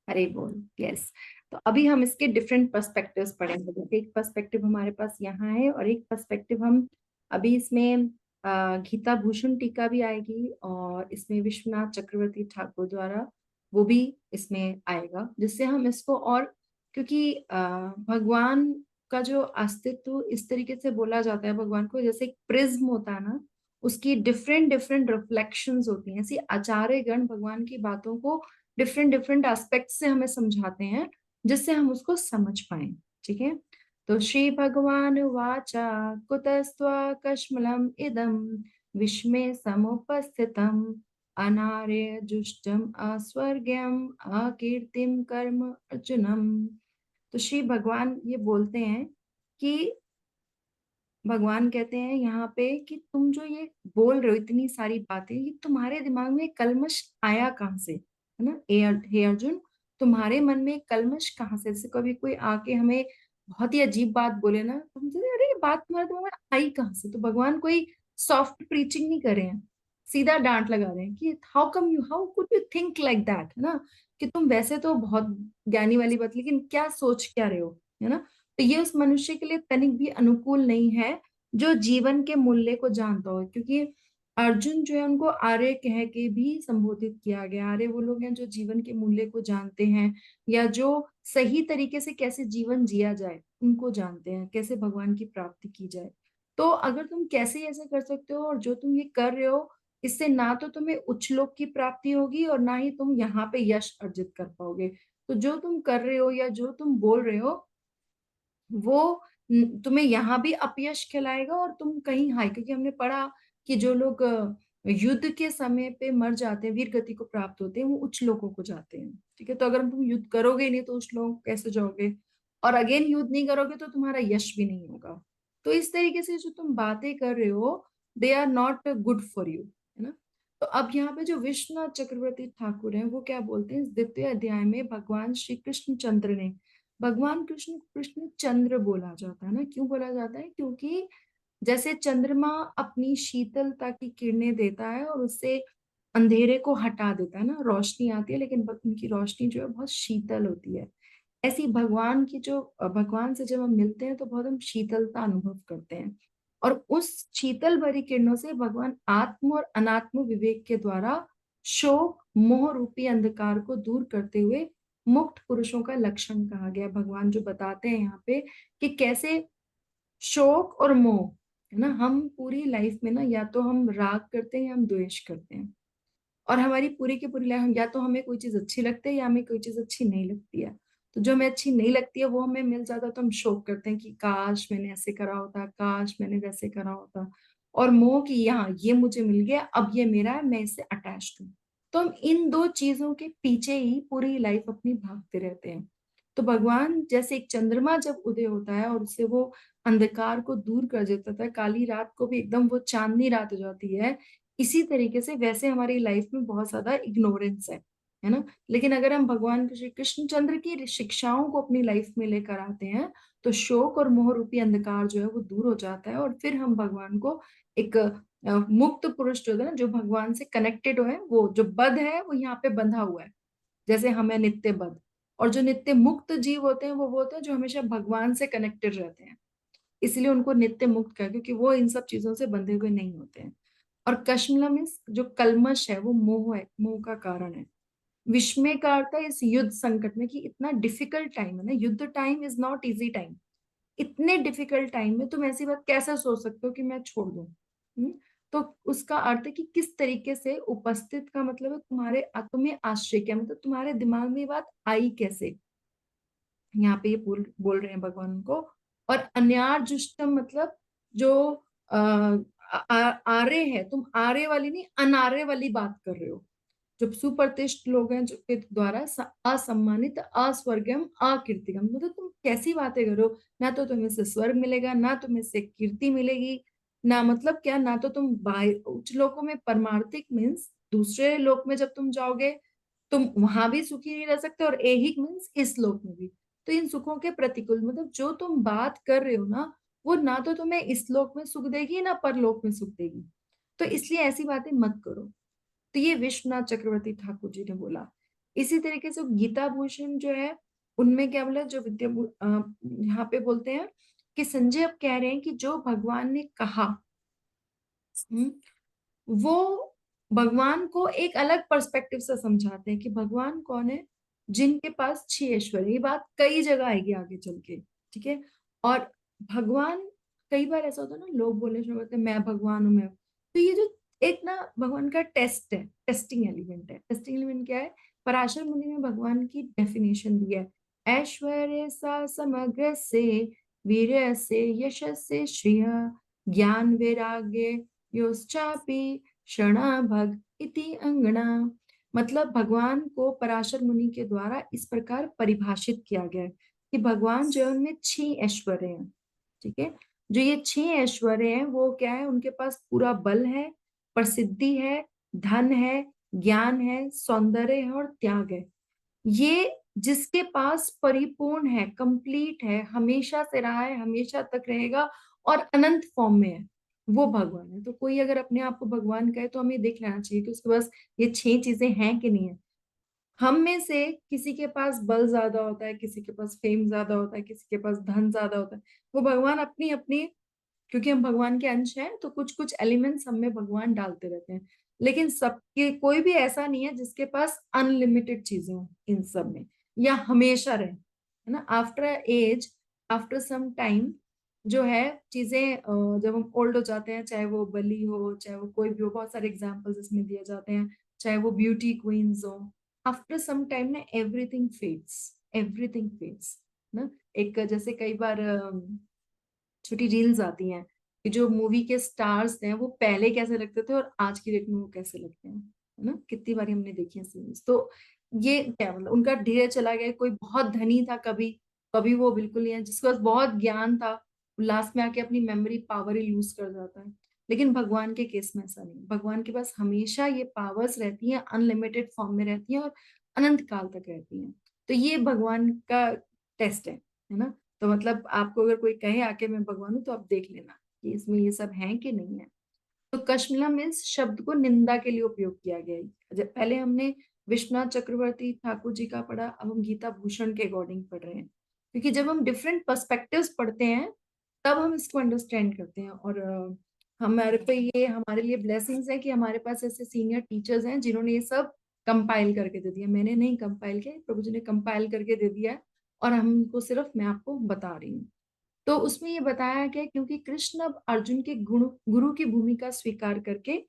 हरे बोल। यस, तो अभी हम इसके डिफरेंट पर्सपेक्टिव्स पढ़ेंगे। जैसे एक पर्सपेक्टिव हमारे पास यहाँ है और एक पर्सपेक्टिव हम अभी इसमें गीता भूषण टीका भी आएगी और इसमें विश्वनाथ चक्रवर्ती ठाकुर द्वारा वो भी इसमें आएगा, जिससे हम इसको और, क्योंकि भगवान का जो अस्तित्व इस तरीके से बोला जाता है, भगवान को जैसे एक प्रिज्म होता है ना, उसकी डिफरेंट डिफरेंट रिफ्लेक्शंस होती हैं। ऐसी आचार्य गण भगवान की बातों को डिफरेंट डिफरेंट एस्पेक्ट से हमें समझाते हैं, जिससे हम उसको समझ पाए। ठीक है, तो श्री भगवान वाचा कुतस्त्वा कश्मलम इदम विश्मे समुपस्थितम अनार्य जुष्टम अस्वर्ग्यम अकीर्तिम कर्म अर्जुनम। तो श्री भगवान ये बोलते हैं कि भगवान कहते हैं यहाँ पे कि तुम जो ये बोल रहे हो इतनी सारी बातें, ये तुम्हारे दिमाग में कलमश आया कहाँ से, है ना। हे अर्जुन, तुम्हारे मन में कलमश कहाँ से? जैसे कभी कोई आके हमें बहुत ही अजीब बात बोले ना, तो हम सोचते अरे ये बात तुम्हारे दिमाग में आई कहाँ से। तो भगवान कोई सॉफ्ट प्रीचिंग नहीं कर रहे हैं, सीधा डांट लगा रहे हैं कि how could you think like that, है ना, कि तुम वैसे तो बहुत ज्ञानी वाली बात, लेकिन क्या सोच क्या रहे हो, है ना। तो ये उस मनुष्य के लिए तनिक भी अनुकूल नहीं है जो जीवन के मूल्य को जानता हो, क्योंकि अर्जुन जो है उनको आर्य कह के भी संबोधित किया गया। आर्य वो लोग हैं जो जीवन के मूल्य को जानते हैं, या जो सही तरीके से कैसे जीवन जिया जाए उनको जानते हैं, कैसे भगवान की प्राप्ति की जाए। तो अगर तुम कैसे ऐसे कर सकते हो और जो तुम ये कर रहे हो, इससे ना तो तुम्हें उच्च लोक की प्राप्ति होगी और ना ही तुम यहाँ पे यश अर्जित कर पाओगे। तो जो तुम कर रहे हो या जो तुम बोल रहे हो वो तुम्हें यहाँ भी अपयश खिलाएगा और तुम कहीं हाई, क्योंकि हमने पढ़ा कि जो लोग युद्ध के समय पे मर जाते हैं, वीर गति को प्राप्त होते हैं, वो उच्च लोगों को जाते हैं। ठीक है, तो अगर तुम युद्ध करोगे नहीं तो उच्च लोग कैसे जाओगे, और अगेन युद्ध नहीं करोगे तो तुम्हारा यश भी नहीं होगा। तो इस तरीके से जो तुम बातें कर रहे हो, they are not good for you, है ना। तो अब यहाँ पे जो विश्वनाथ चक्रवर्ती ठाकुर हैं वो क्या बोलते हैं, इस द्वितीय अध्याय में भगवान श्री कृष्ण चंद्र ने, भगवान कृष्ण कृष्ण चंद्र बोला जाता है ना, क्यों बोला जाता है, क्योंकि जैसे चंद्रमा अपनी शीतलता की किरणें देता है और उससे अंधेरे को हटा देता है ना, रोशनी आती है लेकिन उनकी रोशनी जो है बहुत शीतल होती है। ऐसी भगवान की जो भगवान से जब हम मिलते हैं तो बहुत हम शीतलता अनुभव करते हैं, और उस शीतल भरी किरणों से भगवान आत्म और अनात्म विवेक के द्वारा शोक मोह रूपी अंधकार को दूर करते हुए मुक्त पुरुषों का लक्षण कहा गया। भगवान जो बताते हैं यहाँ पे कि कैसे शोक और मोह, है ना, हम पूरी लाइफ में ना या तो हम राग करते हैं या हम द्वेष करते हैं, और हमारी पूरी की पूरी लाइफ या तो हमें कोई चीज अच्छी लगती है या हमें कोई चीज अच्छी नहीं लगती है। तो जो हमें अच्छी नहीं लगती है वो हमें मिल जाता है तो हम शोक करते हैं कि काश मैंने ऐसे करा होता, काश मैंने वैसे करा होता। और मोह की यहाँ ये मुझे मिल गया, अब ये मेरा है, मैं इससे अटैच्ड हूँ। तो हम इन दो चीजों के पीछे ही पूरी लाइफ अपनी भागते रहते हैं। तो भगवान जैसे एक चंद्रमा जब उदय होता है और उससे वो अंधकार को दूर कर देता था, काली रात को भी एकदम वो चांदनी रात हो जाती है, इसी तरीके से वैसे हमारी लाइफ में बहुत ज्यादा इग्नोरेंस है ना। लेकिन अगर हम भगवान श्री कृष्णचंद्र की शिक्षाओं को अपनी लाइफ में लेकर आते हैं तो शोक और मोह रूपी अंधकार जो है वो दूर हो जाता है, और फिर हम भगवान को एक मुक्त पुरुष जो है ना, जो भगवान से कनेक्टेड है, वो जो बद्ध है वो यहाँ पे बंधा हुआ है, जैसे हमें नित्य बद्ध। और जो नित्य मुक्त जीव होते हैं वो होते हैं जो हमेशा भगवान से कनेक्टेड रहते हैं, इसलिए उनको नित्य मुक्त कहा, क्योंकि वो इन सब चीजों से बंधे हुए नहीं होते हैं। और कश्मला मीन्स जो कलमश है वो मोह है, मोह का कारण है। विस्मय का अर्थ है इस युद्ध संकट में, कि इतना डिफिकल्ट टाइम है ना, युद्ध time is not easy time. इतने डिफिकल्ट टाइम में तुम ऐसी बात कैसे सोच सकते हो कि मैं छोड़ दूं? तो उसका अर्थ है कि किस तरीके से उपस्थित का मतलब है तुम्हारे तुम्हें आश्चर्य क्या, मतलब तुम्हारे दिमाग में ये बात आई कैसे, यहाँ पे ये बोल रहे हैं भगवान को। और अन्यार्जुष्टम मतलब जो आर्य है, तुम आर्य वाली नहीं अनार्य वाली बात कर रहे हो। जो सुप्रतिष्ठित लोग हैं जो के द्वारा असम्मानित अस्वर्गम अकीर्तिगम, मतलब तुम कैसी बातें कर रहे हो, ना तो तुम्हें से स्वर्ग मिलेगा, ना तुम्हें से कीर्ति मिलेगी, ना मतलब क्या, ना तो तुम उच्च लोकों में परमार्थिक मीन्स दूसरे लोक में जब तुम जाओगे तुम वहां भी सुखी नहीं रह सकते, और ऐहिक मीन्स इस लोक में भी। तो इन सुखों के प्रतिकूल मतलब जो तुम बात कर रहे हो ना, वो ना तो तुम्हें इस लोक में सुख देगी ना परलोक में सुख देगी। तो इसलिए ऐसी बातें मत करो। तो ये विश्वनाथ चक्रवर्ती ठाकुर जी ने बोला। इसी तरीके से गीता भूषण जो है उनमें क्या बोला, जो यहाँ पे बोलते हैं कि संजय अब कह रहे हैं कि जो भगवान ने कहा, वो भगवान को एक अलग पर्सपेक्टिव से समझाते हैं कि भगवान कौन है, जिनके पास 6 ऐश्वर्य। ये बात कई जगह आएगी आगे चल के, ठीक है। और भगवान, कई बार ऐसा होता है ना, लोग बोलने शुरू करते हैं मैं भगवान हूं मैं, तो ये जो एक ना भगवान का टेस्ट है, टेस्टिंग एलिमेंट है। टेस्टिंग एलिमेंट क्या है? पराशर मुनि ने भगवान की डेफिनेशन दी है, ऐश्वर्य सा समग्र से वीर्य से यश से श्रिय ज्ञान वैराग्य योश्चापि शरणाभग इति अंगना। मतलब भगवान को पराशर मुनि के द्वारा इस प्रकार परिभाषित किया गया है कि भगवान जो है उनमें 6 ऐश्वर्य हैं, ठीक है। जो ये 6 ऐश्वर्य हैं वो क्या है, उनके पास पूरा बल है, प्रसिद्धि है, धन है, ज्ञान है, सौंदर्य है और त्याग है। ये जिसके पास परिपूर्ण है, कंप्लीट है, हमेशा से रहा है, हमेशा तक रहेगा और अनंत फॉर्म में है, वो भगवान है। तो कोई अगर अपने आप को भगवान कहे तो हमें देख लेना चाहिए कि उसके पास ये 6 चीजें हैं कि नहीं है। हम में से किसी के पास बल ज्यादा होता है, किसी के पास फेम ज्यादा होता है, किसी के पास धन ज्यादा होता है। वो भगवान अपनी अपनी, क्योंकि हम भगवान के अंश हैं तो कुछ कुछ एलिमेंट्स हम में भगवान डालते रहते हैं। लेकिन सबके कोई भी ऐसा नहीं है जिसके पास अनलिमिटेड चीजें हो इन सब में, या हमेशा रहे, है ना। After age, after some time जो है चीजें जब हम ओल्ड हो जाते हैं, चाहे वो बलि हो, चाहे वो कोई भी हो, बहुत सारे एग्जाम्पल्स इसमें दिए जाते हैं, चाहे वो ब्यूटी क्वींस हो, आफ्टर सम टाइम ना एवरीथिंग फेड्स, एवरीथिंग फेड्स ना। एक जैसे कई बार छोटी रील्स आती हैं कि जो मूवी के स्टार्स हैं वो पहले कैसे लगते थे और आज की डेट में वो कैसे लगते हैं, है ना। कितनी बारी हमने देखी है सीरीज। तो ये क्या मतलब, उनका धीरे चला गया। कोई बहुत धनी था कभी, कभी वो बिल्कुल नहीं है। जिसके पास बहुत ज्ञान था लास्ट में आके अपनी मेमोरी पावर ही लूज कर जाता है। लेकिन भगवान के केस में ऐसा नहीं, भगवान के पास हमेशा ये पावर्स रहती हैं, अनलिमिटेड फॉर्म में रहती हैं और अनंत काल तक रहती हैं। तो ये भगवान का टेस्ट है ना। तो मतलब आपको अगर कोई कहे आके मैं भगवान हूं तो आप देख लेना कि इसमें ये सब है कि नहीं है। तो कश्मला मीन्स शब्द को निंदा के लिए उपयोग किया गया है। पहले हमने विश्वनाथ चक्रवर्ती ठाकुर जी का पढ़ा, अब हम गीता भूषण के अकॉर्डिंग पढ़ रहे हैं, क्योंकि जब हम डिफरेंट पर्सपेक्टिव्स पढ़ते हैं तब हम इसको अंडरस्टैंड करते हैं। और हमारे पे ये हमारे लिए ब्लेसिंग्स है कि हमारे पास ऐसे सीनियर टीचर्स हैं जिन्होंने ये सब कंपाइल करके दे दिया। मैंने नहीं कंपाइल किया, प्रभु जी ने कंपाइल करके दे दिया है और हमको सिर्फ मैं आपको बता रही हूँ। तो उसमें ये बताया गया क्योंकि कृष्ण अब अर्जुन के गुरु की भूमिका स्वीकार करके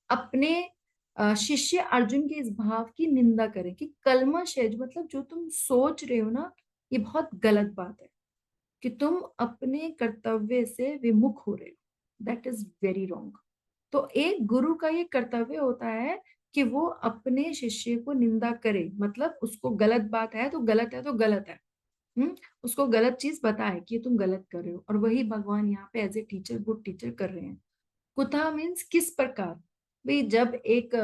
अपने शिष्य अर्जुन के इस भाव की निंदा करें कि कलमश है, मतलब जो तुम सोच रहे हो ना ये बहुत गलत बात है कि तुम अपने कर्तव्य से विमुख हो रहे हो, दैट इज वेरी रॉन्ग। तो एक गुरु का ये कर्तव्य होता है कि वो अपने शिष्य को निंदा करे, मतलब उसको गलत बात है तो गलत है तो गलत है। उसको गलत चीज बताए कि ये तुम गलत कर रहे हो। और वही भगवान यहाँ पे as a teacher, good teacher कर रहे हैं। कुतः मीन्स किस प्रकार, भाई जब एक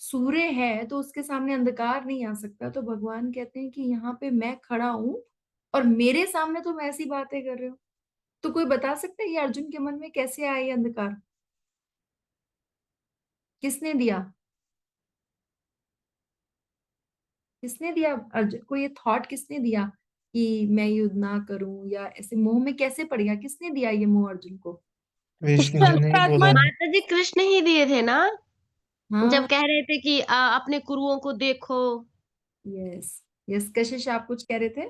सूर्य है तो उसके सामने अंधकार नहीं आ सकता, तो भगवान कहते हैं कि यहाँ पे मैं खड़ा हूं और मेरे सामने तुम ऐसी बातें कर रहे हो। तो कोई बता सकता है ये अर्जुन के मन में कैसे आया ये अंधकार? किसने दिया? किसने दिया अर्जुन को ये थॉट? किसने दिया कि मैं युद्ध ना करूं, या ऐसे मोह में कैसे पड़ गया? किसने दिया ये मोह अर्जुन को? विष्णु जी ने ही बोला ना। माता जी कृष्ण ही दिए थे ना, जब हाँ कह रहे थे कि अपने गुरुओं को देखो। यस यस, कशिश आप कुछ कह रहे थे?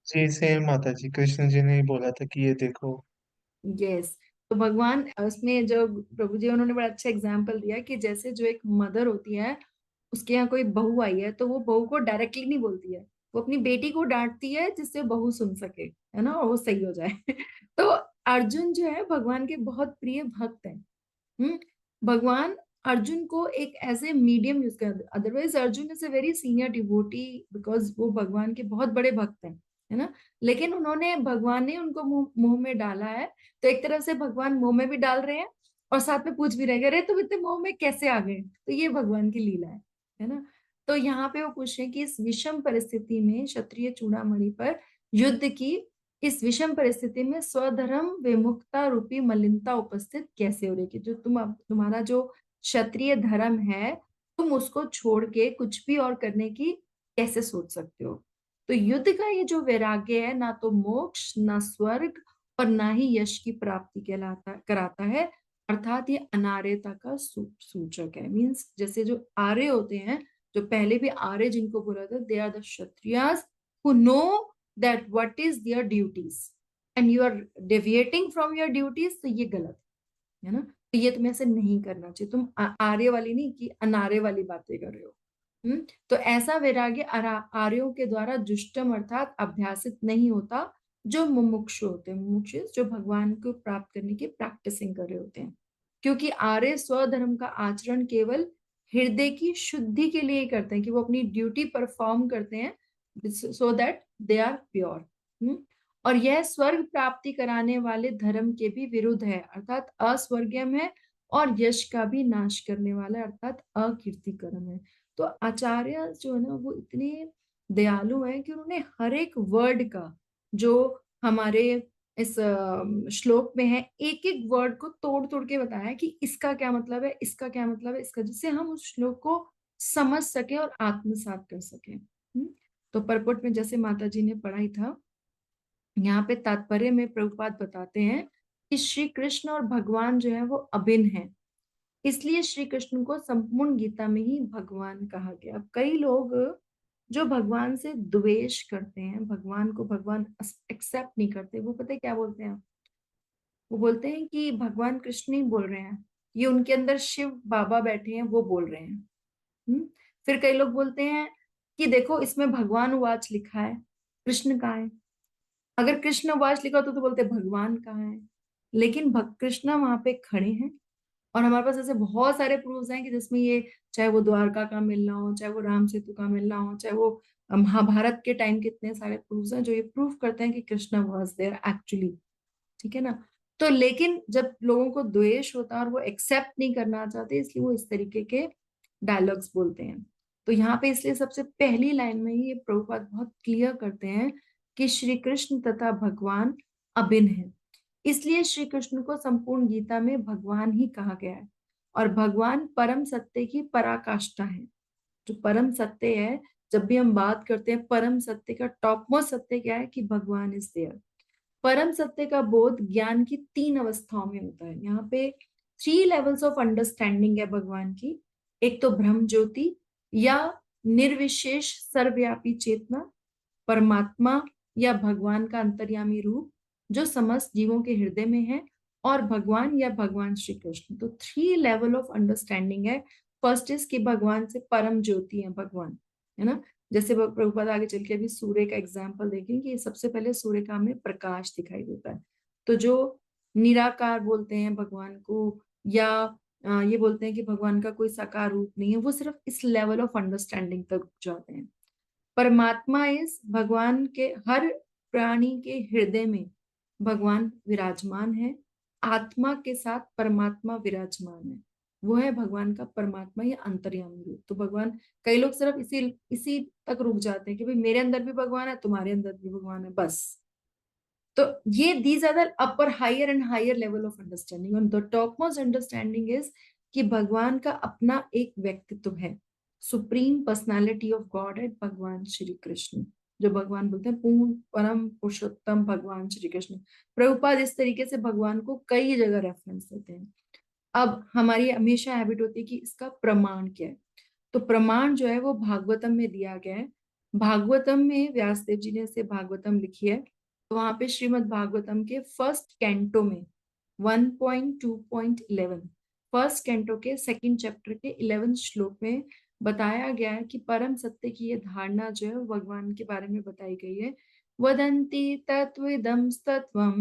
जी सेम माता जी, कृष्ण जी ने ही बोला था कि ये देखो। यस, तो भगवान उसमें जो प्रभु जी उन्होंने बड़ा अच्छा एग्जाम्पल दिया कि जैसे जो एक मदर होती है, उसके यहाँ कोई बहू आई है तो वो बहू को डायरेक्टली नहीं बोलती है, वो अपनी बेटी को डांटती है जिससे बहू सुन सके, है ना, और वो सही हो जाए। तो अर्जुन जो है भगवान के बहुत प्रिय भक्त है। भगवान अर्जुन को एक एज ए मीडियम यूज कर, otherwise Arjun is a very senior devotee, because वो भगवान के बहुत बड़े भक्त हैं, है ना। लेकिन उन्होंने, भगवान ने उनको मुंह में डाला है, तो एक तरफ से भगवान मुंह में भी डाल रहे हैं और साथ में पूछ भी रहे हैं, अरे तुम इतने मुंह में कैसे आ गए, तो ये भगवान की लीला है ना। तो यहाँ पे वो पूछ रहे हैं कि इस विषम परिस्थिति में क्षत्रिय चूड़ामणि पर युद्ध की इस विषम परिस्थिति में स्वधर्म विमुखता रूपी मलिनता उपस्थित कैसे हो रही है, कि जो तुम्हारा जो क्षत्रिय धर्म है, तुम उसको छोड़ के कुछ भी और करने की कैसे सोच सकते हो। तो युद्ध का ये जो वैराग्य है, ना तो मोक्ष, ना स्वर्ग, और ना ही यश की प्राप्ति कराता है, अर्थात ये अनार्यता का सूचक है। मीन्स जैसे जो आर्य होते हैं, जो पहले भी आर्य जिनको बोला था, they are the kshatriyas who know that what is their duties and you are deviating from your duties, तो ये गलत है ना। तो ये तुम्हें ऐसे नहीं करना चाहिए, तुम आर्य वाली नहीं कि अनार्य वाली बातें कर रहे हो। तो ऐसा वैराग्य आर्यों के द्वारा जुष्टम अर्थात अभ्यासित नहीं होता, जो मुमुक्षु होते हैं, मुमुक्षु जो भगवान को प्राप्त करने की प्रैक्टिसिंग कर रहे होते हैं। क्योंकि आर्य स्वधर्म का आचरण केवल हृदय की शुद्धि के लिए ही करते हैं, कि वो अपनी ड्यूटी परफॉर्म करते हैं so that they are pure। और यह स्वर्ग प्राप्ति कराने वाले धर्म के भी विरुद्ध है, अर्थात अस्वर्गम है, और यश का भी नाश करने वाला, अर्थात अकीर्तिकरम है। तो आचार्य जो है ना, वो इतने दयालु हैं कि उन्होंने हर एक वर्ड का, जो हमारे इस श्लोक में है, एक एक वर्ड को तोड़ तोड़ के बताया कि इसका क्या मतलब है, इसका क्या मतलब है, इसका, जिससे हम उस श्लोक को समझ सके और आत्मसात कर सके। तो परपट में जैसे माता जी ने पढ़ाई था, यहाँ पे तात्पर्य में प्रभुपाद बताते हैं कि श्री कृष्ण और भगवान जो है वो अभिन्न है, इसलिए श्री कृष्ण को संपूर्ण गीता में ही भगवान कहा गया। अब कई लोग जो भगवान से द्वेष करते हैं, भगवान को भगवान एक्सेप्ट नहीं करते, वो पता है क्या बोलते हैं, वो बोलते हैं कि भगवान कृष्ण ही बोल रहे हैं, ये उनके अंदर शिव बाबा बैठे हैं वो बोल रहे हैं। फिर कई लोग बोलते हैं कि देखो इसमें भगवान उवाच लिखा है, कृष्ण कहाँ है, अगर कृष्ण उवाच लिखा तो बोलते भगवान कहाँ है, लेकिन कृष्ण वहां पे खड़े हैं। और हमारे पास ऐसे बहुत सारे प्रूफ्स हैं कि जिसमें ये, चाहे वो द्वारका का मिलना हो, चाहे वो राम सेतु का मिलना हो, चाहे वो महाभारत के टाइम के इतने सारे प्रूफ्स हैं जो ये प्रूफ करते हैं कि कृष्ण वाज देयर एक्चुअली, ठीक है ना। तो लेकिन जब लोगों को द्वेष होता है और वो एक्सेप्ट नहीं करना चाहते, इसलिए वो इस तरीके के डायलॉग्स बोलते हैं। तो यहाँ पे इसलिए सबसे पहली लाइन में ही ये प्रभुपाद बहुत क्लियर करते हैं कि श्री कृष्ण तथा भगवान अभिन्न है, इसलिए श्री कृष्ण को संपूर्ण गीता में भगवान ही कहा गया है। और भगवान परम सत्य की पराकाष्ठा है। जो परम सत्य है, जब भी हम बात करते हैं परम सत्य का टॉप मोस्ट सत्य क्या है, कि भगवान इज देयर। परम सत्य का बोध ज्ञान की 3 अवस्थाओं में होता है। यहाँ पे 3 लेवल्स ऑफ अंडरस्टैंडिंग है भगवान की। एक तो ब्रह्म ज्योति या निर्विशेष सर्वव्यापी चेतना, परमात्मा या भगवान का अंतर्यामी रूप जो समस्त जीवों के हृदय में है, और भगवान या भगवान श्री कृष्ण। तो 3 लेवल ऑफ अंडरस्टैंडिंग है। फर्स्ट इज कि भगवान से परम ज्योति है भगवान, है ना। जैसे प्रभुपाद आगे चल के अभी सूर्य का एग्जाम्पल देखें कि सबसे पहले सूर्य का हमें प्रकाश दिखाई देता है। तो जो निराकार बोलते हैं भगवान को, या ये बोलते हैं कि भगवान का कोई साकार रूप नहीं है, वो सिर्फ इस लेवल ऑफ अंडरस्टैंडिंग तक जाते हैं। परमात्मा इस भगवान के हर प्राणी के हृदय में भगवान विराजमान है, आत्मा के साथ परमात्मा विराजमान है, वो है भगवान का परमात्मा या अंतर्यामी रूप। तो भगवान, कई लोग सिर्फ इसी तक रुक जाते हैं कि भाई मेरे अंदर भी भगवान है, तुम्हारे अंदर भी भगवान है, बस। तो ये these are the upper higher and higher level of understanding. और the top most understanding is कि भगवान का अपना एक व्यक्तित्व है, सुप्रीम पर्सनालिटी ऑफ गॉड है भगवान श्री कृष्ण, जो भगवान बोलते हैं पूर्ण परम पुरुषोत्तम भगवान श्री कृष्ण। प्रभुपाद इस तरीके से भगवान को कई जगह रेफरेंस देते हैं। अब हमारी हमेशा हैबिट होती है कि इसका प्रमाण क्या है, तो प्रमाण जो है वो भागवतम में दिया गया है। भागवतम में व्यासदेव जी ने से भागवतम लिखी है, तो वहां पे श्रीमद् भागवतम के फर्स्ट कैंटो में 1.2.11 फर्स्ट कैंटो के सेकंड चैप्टर के 11 श्लोक में बताया गया है कि परम सत्य की ये धारणा जो है वो भगवान के बारे में बताई गई है। वदन्ति तत्विदं तत्वं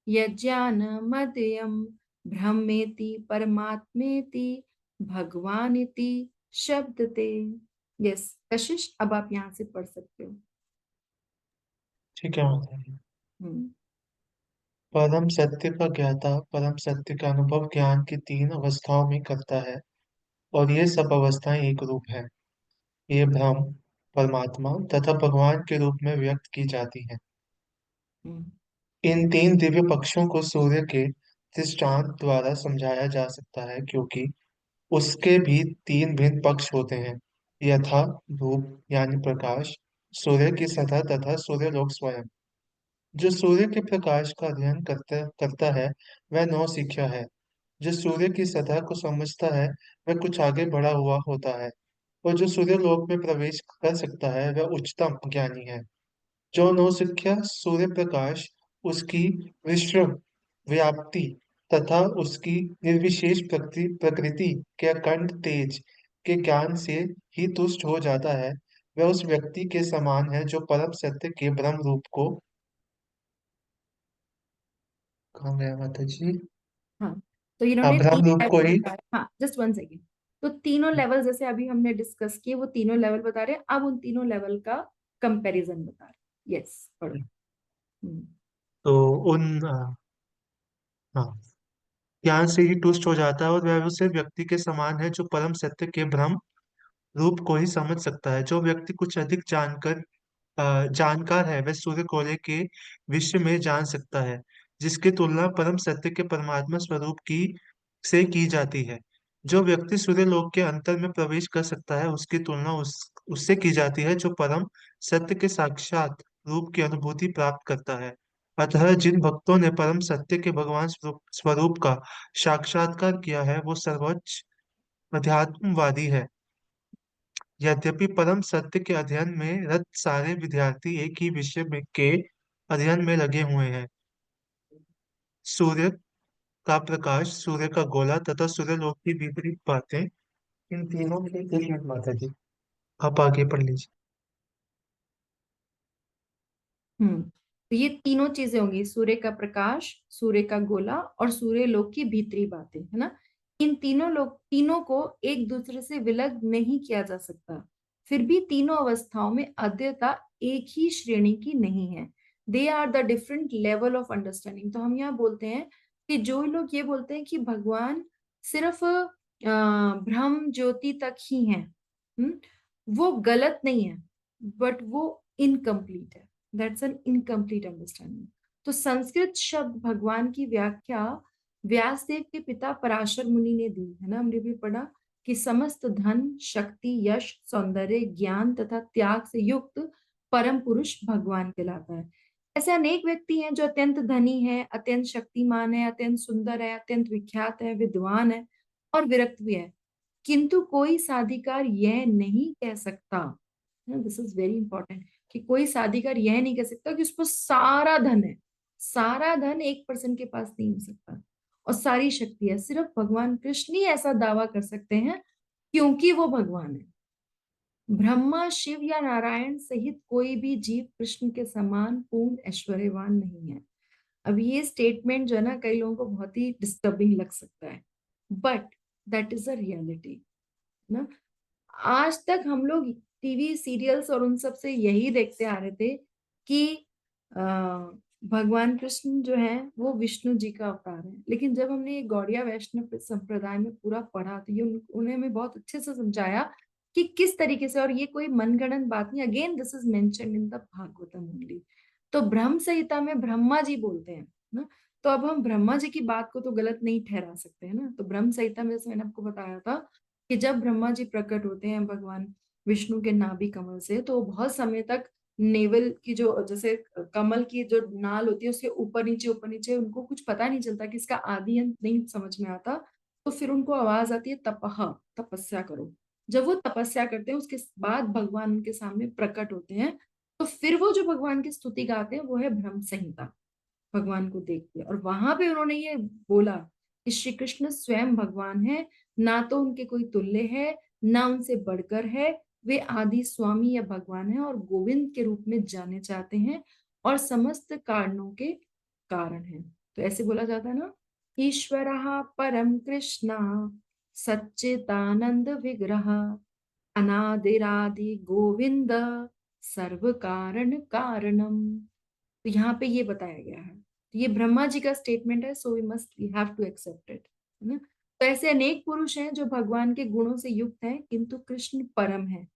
यज्ञानमध्ययं ब्रह्मेति परमात्मेति भगवानिति शब्दते। यस कशिश, अब आप यहाँ से पढ़ सकते हो। ठीक है माता जी। हम्म परम सत्य का ज्ञाता परम सत्य का अनुभव ज्ञान की 3 अवस्थाओं में करता है, और ये सब अवस्थाएं एक रूप है। ये ब्रह्म, परमात्मा तथा भगवान के रूप में व्यक्त की जाती हैं। हम्म इन 3 दिव्य पक्षों को सूर्य के दृष्टांत द्वारा समझाया जा सकता है, क्योंकि उसके भी 3 भिन्न पक्ष होते हैं, यथा धूप यानी प्रकाश, सूर्य की सतह तथा सूर्यलोक स्वयं। जो सूर्य के प्रकाश का अध्ययन करता है वह नौसिखिया है। जो सूर्य की सतह को समझता है वह कुछ आगे बढ़ा हुआ होता है, और जो सूर्यलोक में प्रवेश कर सकता है वह उच्चतम ज्ञानी है। जो नौसिखिया सूर्य प्रकाश, उसकी विश्व व्याप्ति तथा उसकी निर्विशेष प्रकृति के अखंड तेज के ज्ञान से ही तुष्ट हो जाता है, वह उस व्यक्ति के समान है जो परम सत्य के ब्रह्म रूप को, कहाँ गया माता जी, हाँ, तो हाँ, इन्होंने तीन ब्रह्म रूप को लेवल ही। बताए। हाँ, जस्ट 1 सेकेंड। तो तीनों लेवल जैसे अभी हमने डिस्कस किए, वो तीनों लेवल बता रहे हैं। अब उन तीनों लेवल का कंपैरिजन बता रहे हैं। यस पढ़ो। हम्म तो उन हाँ, ज्ञान से ही तुष्ट हो जाता है, और वह उस व्यक्ति के समान है जो परम सत्य के ब्रह्म रूप को ही समझ सकता है। जो व्यक्ति कुछ अधिक जानकार है वह सूर्य गोले के विषय में जान सकता है, जिसकी तुलना परम सत्य के परमात्मा स्वरूप की से की जाती है। जो व्यक्ति सूर्य लोक के अंतर में प्रवेश कर सकता है उसकी तुलना उससे की जाती है जो परम सत्य के साक्षात रूप की अनुभूति प्राप्त करता है। अतः जिन भक्तों ने परम सत्य के भगवान स्वरूप का साक्षात्कार किया है वो सर्वोच्च अध्यात्मवादी है। यद्यपि परम सत्य के अध्ययन में रत सारे विद्यार्थी एक ही विषय में के अध्ययन में लगे हुए हैं। सूर्य का प्रकाश, सूर्य का गोला तथा सूर्यलोक की विपरीत बातें, इन तीनों के एक मिनट माता जी, आप आगे पढ़ लीजिए। तो ये तीनों चीजें होंगी, सूर्य का प्रकाश, सूर्य का गोला और सूर्य लोक की भीतरी बातें, है ना। इन तीनों को एक दूसरे से विलग नहीं किया जा सकता। फिर भी तीनों अवस्थाओं में अद्वैतता एक ही श्रेणी की नहीं है। They are the different level of understanding. तो हम यहाँ बोलते हैं कि जो लोग ये बोलते हैं कि भगवान सिर्फ ब्रह्म ज्योति तक ही है, वो गलत नहीं है, बट वो इनकम्प्लीट है। That's an incomplete understanding. तो संस्कृत शब्द भगवान की व्याख्या व्यासदेव के पिता पराशर मुनि ने दी है ना, हमने भी पढ़ा कि समस्त धन शक्ति यश सौंदर्य ज्ञान तथा त्याग से युक्त परम पुरुष भगवान कहलाता है। ऐसे अनेक व्यक्ति हैं जो अत्यंत धनी है, अत्यंत शक्तिमान है, अत्यंत सुंदर है, अत्यंत विख्यात है, विद्वान है और विरक्त भी है, किंतु कोई साधिकार यह नहीं कह सकता, दिस इज वेरी इंपॉर्टेंट, कि कोई साधिकार यह नहीं कह सकता कि उसको सारा धन है। सारा धन 1% के पास नहीं हो सकता, और सारी शक्ति है। सिर्फ भगवान कृष्ण ही ऐसा दावा कर सकते हैं, क्योंकि वो भगवान है। ब्रह्मा शिव या नारायण सहित कोई भी जीव कृष्ण के समान पूर्ण ऐश्वर्यवान नहीं है। अब ये स्टेटमेंट जो है ना, कई लोगों को बहुत ही डिस्टर्बिंग लग सकता है, but that is a reality ना। आज तक हम लोग टीवी सीरियल्स और उन सब से यही देखते आ रहे थे कि भगवान कृष्ण जो है वो विष्णु जी का अवतार है। लेकिन जब हमने ये गौड़िया वैष्णव संप्रदाय में पूरा पढ़ा तो ये उन्हें हमें बहुत अच्छे से समझाया कि किस तरीके से, और ये कोई मनगढ़ंत बात नहीं, again this is mentioned in the Bhagavatam only. तो ब्रह्म संहिता में ब्रह्मा जी बोलते हैं ना, तो अब हम ब्रह्मा जी की बात को तो गलत नहीं ठहरा सकते हैं ना। तो ब्रह्म संहिता में जैसे मैंने आपको बताया था कि जब ब्रह्मा जी प्रकट होते हैं भगवान विष्णु के नाभि कमल से, तो बहुत समय तक नेवल की जो, जैसे कमल की जो नाल होती है उसके ऊपर नीचे उनको कुछ पता नहीं चलता कि इसका आदि अंत नहीं समझ में आता। तो फिर उनको आवाज आती है तपह, तपस्या करो। जब वो तपस्या करते हैं उसके बाद भगवान उनके सामने प्रकट होते हैं, तो फिर वो जो भगवान की स्तुति गाते हैं वो है ब्रह्म संहिता, भगवान को देख के। और वहां पे उन्होंने ये बोला कि श्री कृष्ण स्वयं भगवान है, ना तो उनके कोई तुल्य है ना उनसे बढ़कर है, वे आदि स्वामी या भगवान है और गोविंद के रूप में जाने चाहते हैं और समस्त कारणों के कारण है। तो ऐसे बोला जाता है ना, ईश्वरः परम कृष्ण सच्चिदानंद विग्रह अनादिरादि गोविंद सर्व कारण कारणम। तो यहाँ पे ये बताया गया है, तो ये ब्रह्मा जी का स्टेटमेंट है, so we have to accept it, है ना। तो ऐसे अनेक पुरुष हैं जो भगवान के गुणों से युक्त हैं, किंतु कृष्ण परम है,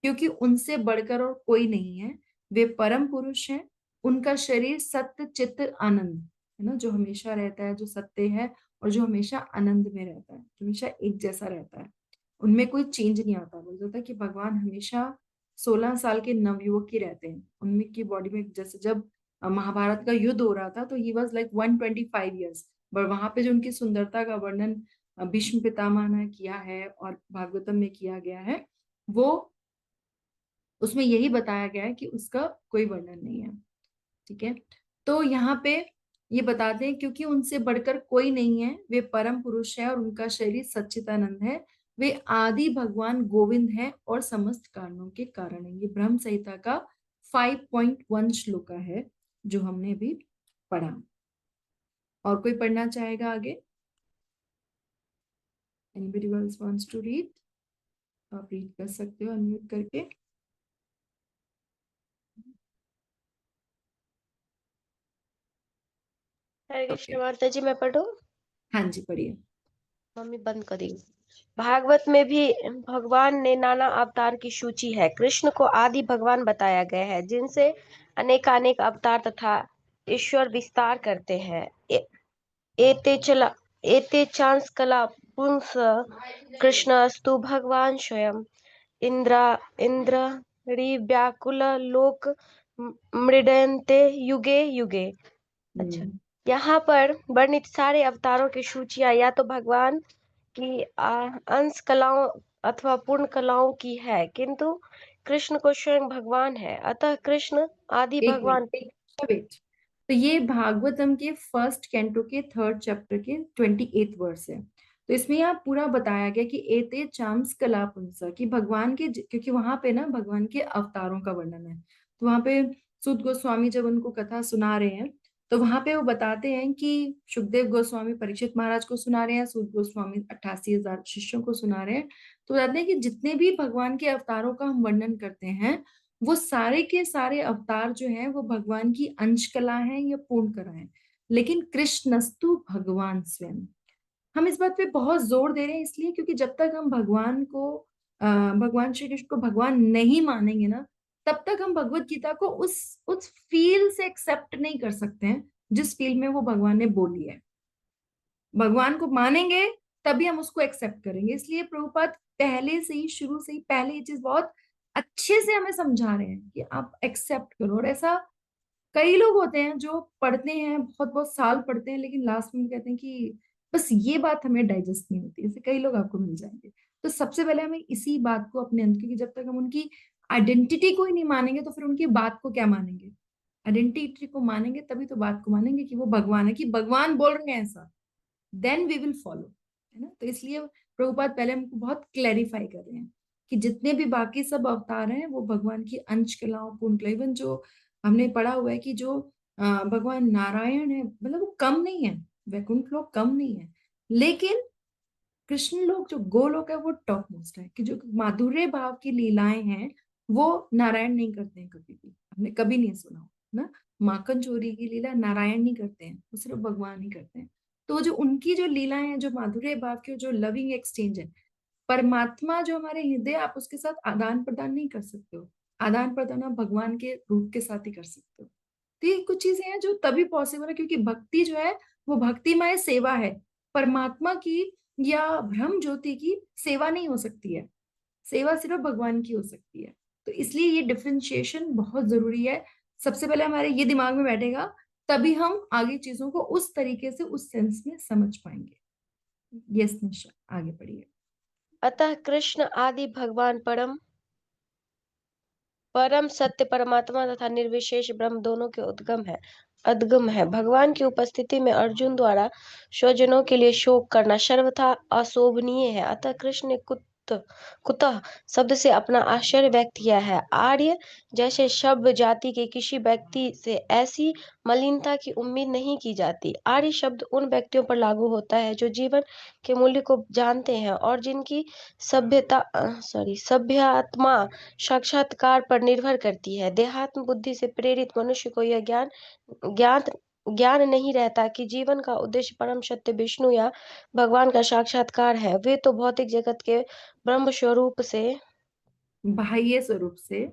क्योंकि उनसे बढ़कर और कोई नहीं है। वे परम पुरुष हैं, उनका शरीर सत्य चित्त आनंद है ना, जो हमेशा रहता है, जो सत्य है और जो हमेशा आनंद में रहता है, जो हमेशा एक जैसा रहता है, उनमें कोई चेंज नहीं आता। बोल जाता है कि भगवान हमेशा 16 साल के नवयुवक ही रहते हैं, उनमें की बॉडी में। जैसे जब महाभारत का युद्ध हो रहा था तो he was like 125 years, but वहां पे जो उनकी सुंदरता का वर्णन भीष्म पितामह ने किया है और भागवतम में किया गया है, वो उसमें यही बताया गया है कि उसका कोई वर्णन नहीं है। ठीक है, तो यहाँ पे ये बताते हैं क्योंकि उनसे बढ़कर कोई नहीं है, वे परम पुरुष है और उनका शरीर सच्चिदानंद है, वे आदि भगवान गोविंद है और समस्त कारणों के कारण है। ये ब्रह्म संहिता का 5.1 श्लोक है जो हमने अभी पढ़ा। और कोई पढ़ना चाहेगा आगे? Anybody else wants to read? आप रीड कर सकते हो अनम्यूट करके। हरे कृष्ण माता जी, मैं पढ़ूं? हाँ जी, पढ़िए। मम्मी बंद करी। भागवत में भी भगवान ने नाना अवतार की सूची है। कृष्ण को आदि भगवान बताया गया है, जिनसे अनेकानेक अवतार तथा ईश्वर विस्तार करते हैं। एते चांस कला पुंस कृष्णस्तु भगवान स्वयं इंद्र व्याकुल लोक मृडयन्ते युगे युगे। अच्छा, यहाँ पर वर्णित सारे अवतारों की सूचियां या तो भगवान की अंश कलाओं अथवा पूर्ण कलाओं की है, किंतु कृष्ण को स्वयं भगवान है, अतः कृष्ण आदि एक भगवान। Minute wait. तो ये भागवतम के फर्स्ट कैंटो के 3rd चैप्टर के 28th वर्स है। तो इसमें यहाँ पूरा बताया गया कि एते चाम्स कलापुंसा, कि भगवान के, क्योंकि वहां पे ना भगवान के अवतारों का वर्णन है, तो वहां पे सूत गोस्वामी जब उनको कथा सुना रहे हैं तो वहां पे वो बताते हैं कि सुखदेव गोस्वामी परीक्षित महाराज को सुना रहे हैं, सूत गोस्वामी 88,000 शिष्यों को सुना रहे हैं। तो बताते हैं कि जितने भी भगवान के अवतारों का हम वर्णन करते हैं, वो सारे के सारे अवतार जो हैं वो भगवान की अंश कला है या पूर्ण कला है, लेकिन कृष्णस्तु भगवान स्वयं। हम इस बात पे बहुत जोर दे रहे हैं इसलिए क्योंकि जब तक हम भगवान को भगवान श्री कृष्ण को भगवान नहीं मानेंगे ना, तब तक हम भगवत गीता को उस फील से एक्सेप्ट नहीं कर सकते हैं जिस फील में वो भगवान ने बोली है। भगवान को मानेंगे तभी हम उसको एक्सेप्ट करेंगे। इसलिए प्रभुपाद पहले से ही, शुरू से ही पहले ये चीज बहुत अच्छे से हमें समझा रहे हैं कि आप एक्सेप्ट करो। और ऐसा कई लोग होते हैं जो पढ़ते हैं, बहुत बहुत साल पढ़ते हैं, लेकिन लास्ट में कहते हैं कि बस ये बात हमें डाइजेस्ट नहीं होती। ऐसे कई लोग आपको मिल जाएंगे। तो सबसे पहले हमें इसी बात को अपने अंदर, क्योंकि जब तक हम उनकी आइडेंटिटी को ही नहीं मानेंगे तो फिर उनकी बात को क्या मानेंगे? आइडेंटिटी को मानेंगे तभी तो बात को मानेंगे कि वो भगवान है, कि भगवान बोल रहे हैं ऐसा, देन वी विल फॉलो, है ना। तो इसलिए प्रभुपाद पहले हमको बहुत क्लैरिफाई कर रहे हैं कि जितने भी बाकी सब अवतार हैं वो भगवान की अंश कलाओं, पूर्ण कला। इवन जो हमने पढ़ा हुआ है कि जो भगवान नारायण है, मतलब वो कम नहीं है, वैकुंठ लोक कम नहीं है, लेकिन कृष्ण लोक जो गोलोक है वो टॉप मोस्ट है। कि जो माधुर्य भाव की लीलाएं हैं वो नारायण नहीं करते हैं कभी भी, हमने कभी नहीं सुना हो ना। माखन चोरी की लीला नारायण नहीं करते हैं, वो सिर्फ भगवान ही करते हैं। तो जो उनकी जो लीलाएं हैं, जो माधुर्य भाव की, जो लविंग एक्सचेंज है, परमात्मा जो हमारे हृदय, आप उसके साथ आदान प्रदान नहीं कर सकते हो। आदान प्रदान आप भगवान के रूप के साथ ही कर सकते हो। तो ये कुछ चीजें हैं जो तभी पॉसिबल है क्योंकि भक्ति जो है वो भक्तिमय सेवा है। परमात्मा की या ब्रह्म ज्योति की सेवा नहीं हो सकती है, सेवा सिर्फ भगवान की हो सकती है। तो इसलिए ये डिफरेंशिएशन बहुत जरूरी है। सबसे पहले हमारे ये दिमाग में बैठेगा, तभी हम आगे चीजों को उस तरीके से, उस सेंस में समझ पाएंगे। यस निशा, आगे बढ़िए। अतः कृष्ण आदि भगवान परम सत्य परमात्मा तथा निर्विशेष ब्रह्म दोनों के अद्गम है। भगवान की उपस्थिति में अर्जुन द्वारा स्वजनों के लिए शोक करना सर्वथा अशोभनीय है। अतः कृष्ण ने कुतः शब्द से अपना आश्चर्य व्यक्त किया है। आर्य जैसे शब्द जाति के किसी व्यक्ति से ऐसी मलिनता की उम्मीद नहीं की जाती। आर्य शब्द उन व्यक्तियों पर लागू होता है जो जीवन के मूल्य को जानते हैं और जिनकी सभ्यात्मा साक्षात्कार पर निर्भर करती है। देहात्म बुद्धि से प्रेरित मनुष्य को यह ज्ञान नहीं रहता कि जीवन का उद्देश्य परम सत्य विष्णु या भगवान का साक्षात्कार है। वे तो भौतिक जगत के ब्रह्म स्वरूप से बाह्य स्वरूप से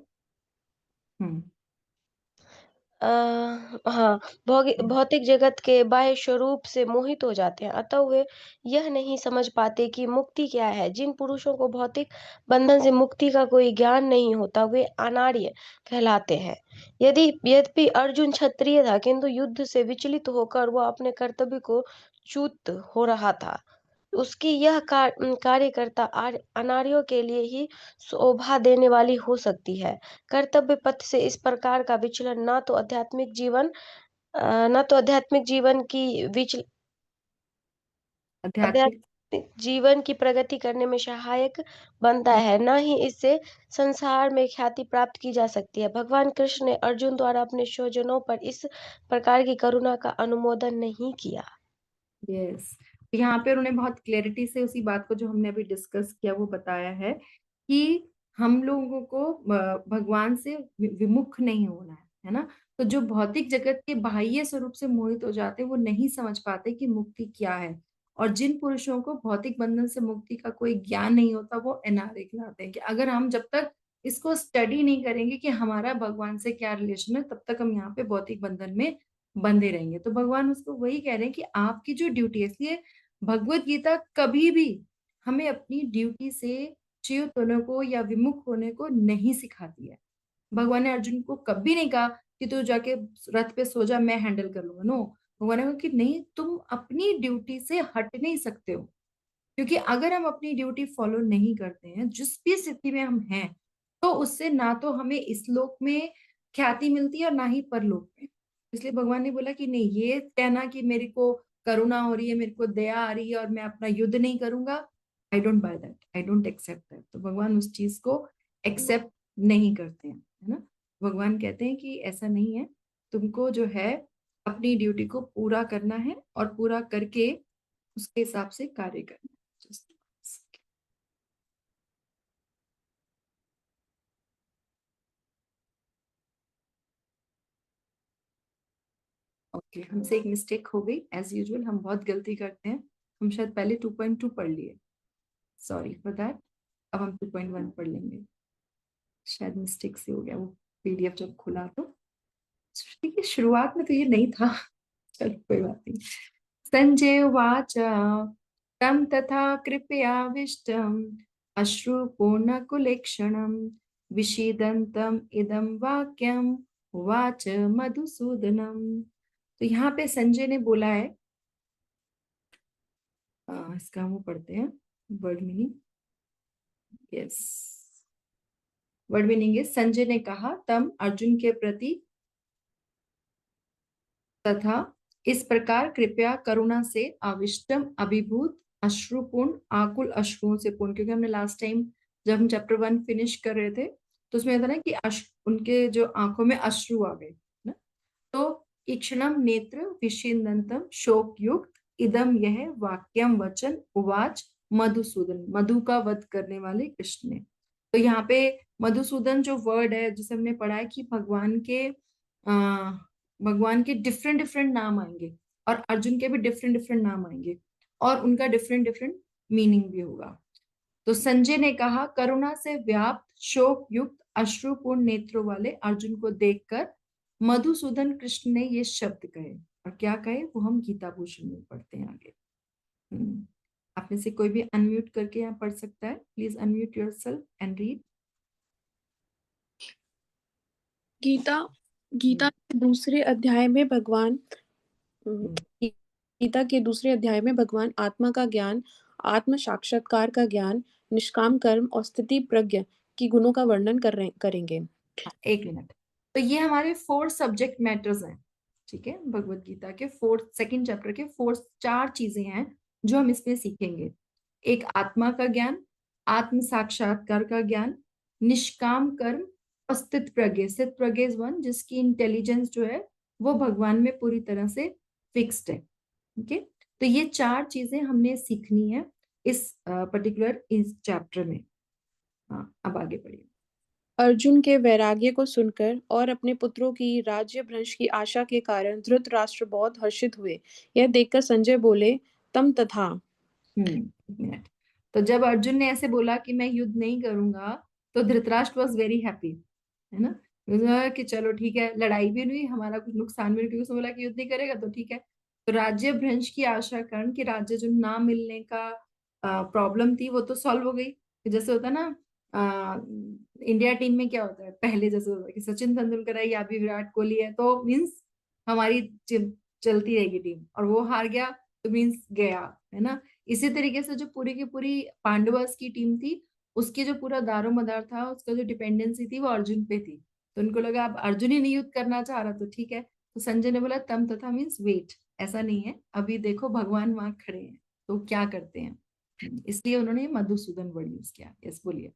हाँ, भौतिक जगत के बाह्य स्वरूप से मोहित हो जाते हैं। अतः वे यह नहीं समझ पाते कि मुक्ति क्या है। जिन पुरुषों को भौतिक बंधन से मुक्ति का कोई ज्ञान नहीं होता वे अनार्य कहलाते हैं। यद्यपि अर्जुन क्षत्रिय था, किंतु युद्ध से विचलित होकर वह अपने कर्तव्य को च्युत हो रहा था। उसकी यह कार्यकर्ता अनार्यों के लिए ही शोभा देने वाली हो सकती है। कर्तव्य पथ से इस प्रकार का विचलन न तो आध्यात्मिक आध्यात्मिक जीवन की प्रगति करने में सहायक बनता है, न ही इससे संसार में ख्याति प्राप्त की जा सकती है। भगवान कृष्ण ने अर्जुन द्वारा अपने स्वजनों पर इस प्रकार की करुणा का अनुमोदन नहीं किया। यस, यहाँ पे उन्होंने बहुत क्लैरिटी से उसी बात को जो हमने अभी डिस्कस किया वो बताया है कि हम लोगों को भगवान से विमुख नहीं होना है ना। तो जो भौतिक जगत के बाह्य स्वरूप से मोहित हो जाते हैं वो नहीं समझ पाते कि मुक्ति क्या है। और जिन पुरुषों को भौतिक बंधन से मुक्ति का कोई ज्ञान नहीं होता वो अनार्य कहलाते हैं। कि अगर हम जब तक इसको स्टडी नहीं करेंगे कि हमारा भगवान से क्या रिलेशन है तब तक हम यहाँ पे भौतिक बंधन में बंधे रहेंगे। तो भगवान उसको वही कह रहे हैं कि आपकी जो ड्यूटी है, इसलिए भगवत गीता कभी भी हमें अपनी ड्यूटी से च्युत होने को या विमुख होने को नहीं सिखाती है। भगवान ने अर्जुन को कभी नहीं कहा कि तू जाके रथ पे सो जा, मैं हैंडल कर लूंगा। नो, भगवान ने कहा कि नहीं, तुम अपनी ड्यूटी से हट नहीं सकते हो। क्योंकि अगर हम अपनी ड्यूटी फॉलो नहीं करते हैं जिस भी स्थिति में हम हैं, तो उससे ना तो हमें इस लोक में ख्याति मिलती है और ना ही परलोक में। इसलिए भगवान ने बोला कि नहीं, ये कहना कि मेरे को करुणा हो रही है, मेरे को दया आ रही है और मैं अपना युद्ध नहीं करूंगा, I don't buy that, I don't accept that. तो भगवान उस चीज को एक्सेप्ट नहीं करते हैं, है ना। भगवान कहते हैं कि ऐसा नहीं है, तुमको जो है अपनी ड्यूटी को पूरा करना है और पूरा करके उसके हिसाब से कार्य करना है। ओके, हमसे एक मिस्टेक हो गई। एज यूजुअल हम बहुत गलती करते हैं। हम शायद पहले 2.2 पढ़ लिए, सॉरी फॉर दैट। अब हम 2.1 पढ़ लेंगे, शायद मिस्टेक से हो गया वो पीडीएफ जब खुला तो। ठीक है, शुरुआत में तो ये नहीं था, चलो कोई बात नहीं। संजय उवाच तं तथा कृपयाविष्टम् अश्रुपूर्णकुलेक्षणं विषीदन्तम् इदं वाक्यम् उवाच मधुसूदनम्। तो यहाँ पे संजय ने बोला है, इसका हम पढ़ते हैं word meaning. Yes, word meaning है संजय ने कहा तम अर्जुन के प्रति तथा इस प्रकार कृपया करुणा से आविष्टम अभिभूत अश्रुपूर्ण आकुल अश्रुओं से पूर्ण। क्योंकि हमने लास्ट टाइम जब हम चैप्टर 1 फिनिश कर रहे थे तो उसमें था ना कि उनके जो आंखों में अश्रु आ गए ना। तो ईक्षणम नेत्र विषीदंतम शोक युक्त इदम, यह वाक्यम वचन उवाच मधुसूदन, मधु का वध करने वाले कृष्ण ने। तो यहाँ पे मधुसूदन जो वर्ड है जिसे हमने पढ़ा है कि भगवान के डिफरेंट डिफरेंट नाम आएंगे और अर्जुन के भी डिफरेंट डिफरेंट नाम आएंगे और उनका डिफरेंट डिफरेंट मीनिंग भी होगा। तो संजय ने कहा करुणा से व्याप्त शोक युक्त अश्रुपूर्ण नेत्रों वाले अर्जुन को देखकर मधुसूदन कृष्ण ने ये शब्द कहे। और क्या कहे वो हम गीता भूषण में पढ़ते हैं आगे। आप में से कोई भी अनम्यूट करके यहाँ पढ़ सकता है। Please unmute yourself and read. Gita के दूसरे अध्याय में भगवान आत्मा का ज्ञान, आत्म साक्षात्कार का ज्ञान, निष्काम कर्म और स्थिति प्रज्ञ की गुणों का वर्णन करेंगे। एक मिनट। तो ये हमारे 4 सब्जेक्ट मैटर्स हैं, ठीक है। भगवत गीता के 2nd चैप्टर के 4 चीजें हैं जो हम इसमें सीखेंगे। एक आत्मा का ज्ञान, आत्म साक्षात्कार का ज्ञान, निष्काम कर्म और स्थित प्रज्ञ। स्थित प्रज्ञ इज वन जिसकी इंटेलिजेंस जो है वो भगवान में पूरी तरह से फिक्स्ड है, ओके। तो ये 4 चीजें हमने सीखनी है इस पर्टिकुलर इस चैप्टर में। हाँ, अब आगे बढ़िए। अर्जुन के वैराग्य को सुनकर और अपने पुत्रों की राज्य भ्रंश की आशा के कारण धृतराष्ट्र बहुत हर्षित हुए। यह देखकर संजय बोले, तम तथा। एक मिनट। तो जब अर्जुन ने ऐसे बोला कि मैं युद्ध नहीं करूंगा, तो धृतराष्ट्र वॉज वेरी हैप्पी, है ना। उसने कि चलो ठीक है, लड़ाई भी नहीं हुई, हमारा कुछ नुकसान भी नहीं, क्योंकि उसने बोला कि युद्ध नहीं करेगा तो ठीक है। तो राज्य भ्रंश की आशा कारण कि राज्य जो ना मिलने का प्रॉब्लम थी वो तो सॉल्व हो गई। जैसे होता है ना, इंडिया टीम में क्या होता है, पहले जैसे होता है कि सचिन तेंदुलकर है या भी विराट कोहली है तो मीन्स हमारी चलती रहेगी टीम, और वो हार गया तो मीन्स गया, है ना। इसी तरीके से जो पूरी की पूरी पांडवस की टीम थी, उसके जो पूरा दारोमदार था, उसका जो डिपेंडेंसी थी वो अर्जुन पे थी। तो उनको लगा अब अर्जुन ही नहीं युद्ध करना चाह रहा तो ठीक है। तो संजय ने बोला तम तथा मीन्स वेट, ऐसा नहीं है, अभी देखो भगवान वहां खड़े हैं तो क्या करते हैं। इसलिए उन्होंने मधुसूदन वर्ड यूज किया। यस, बोलिए।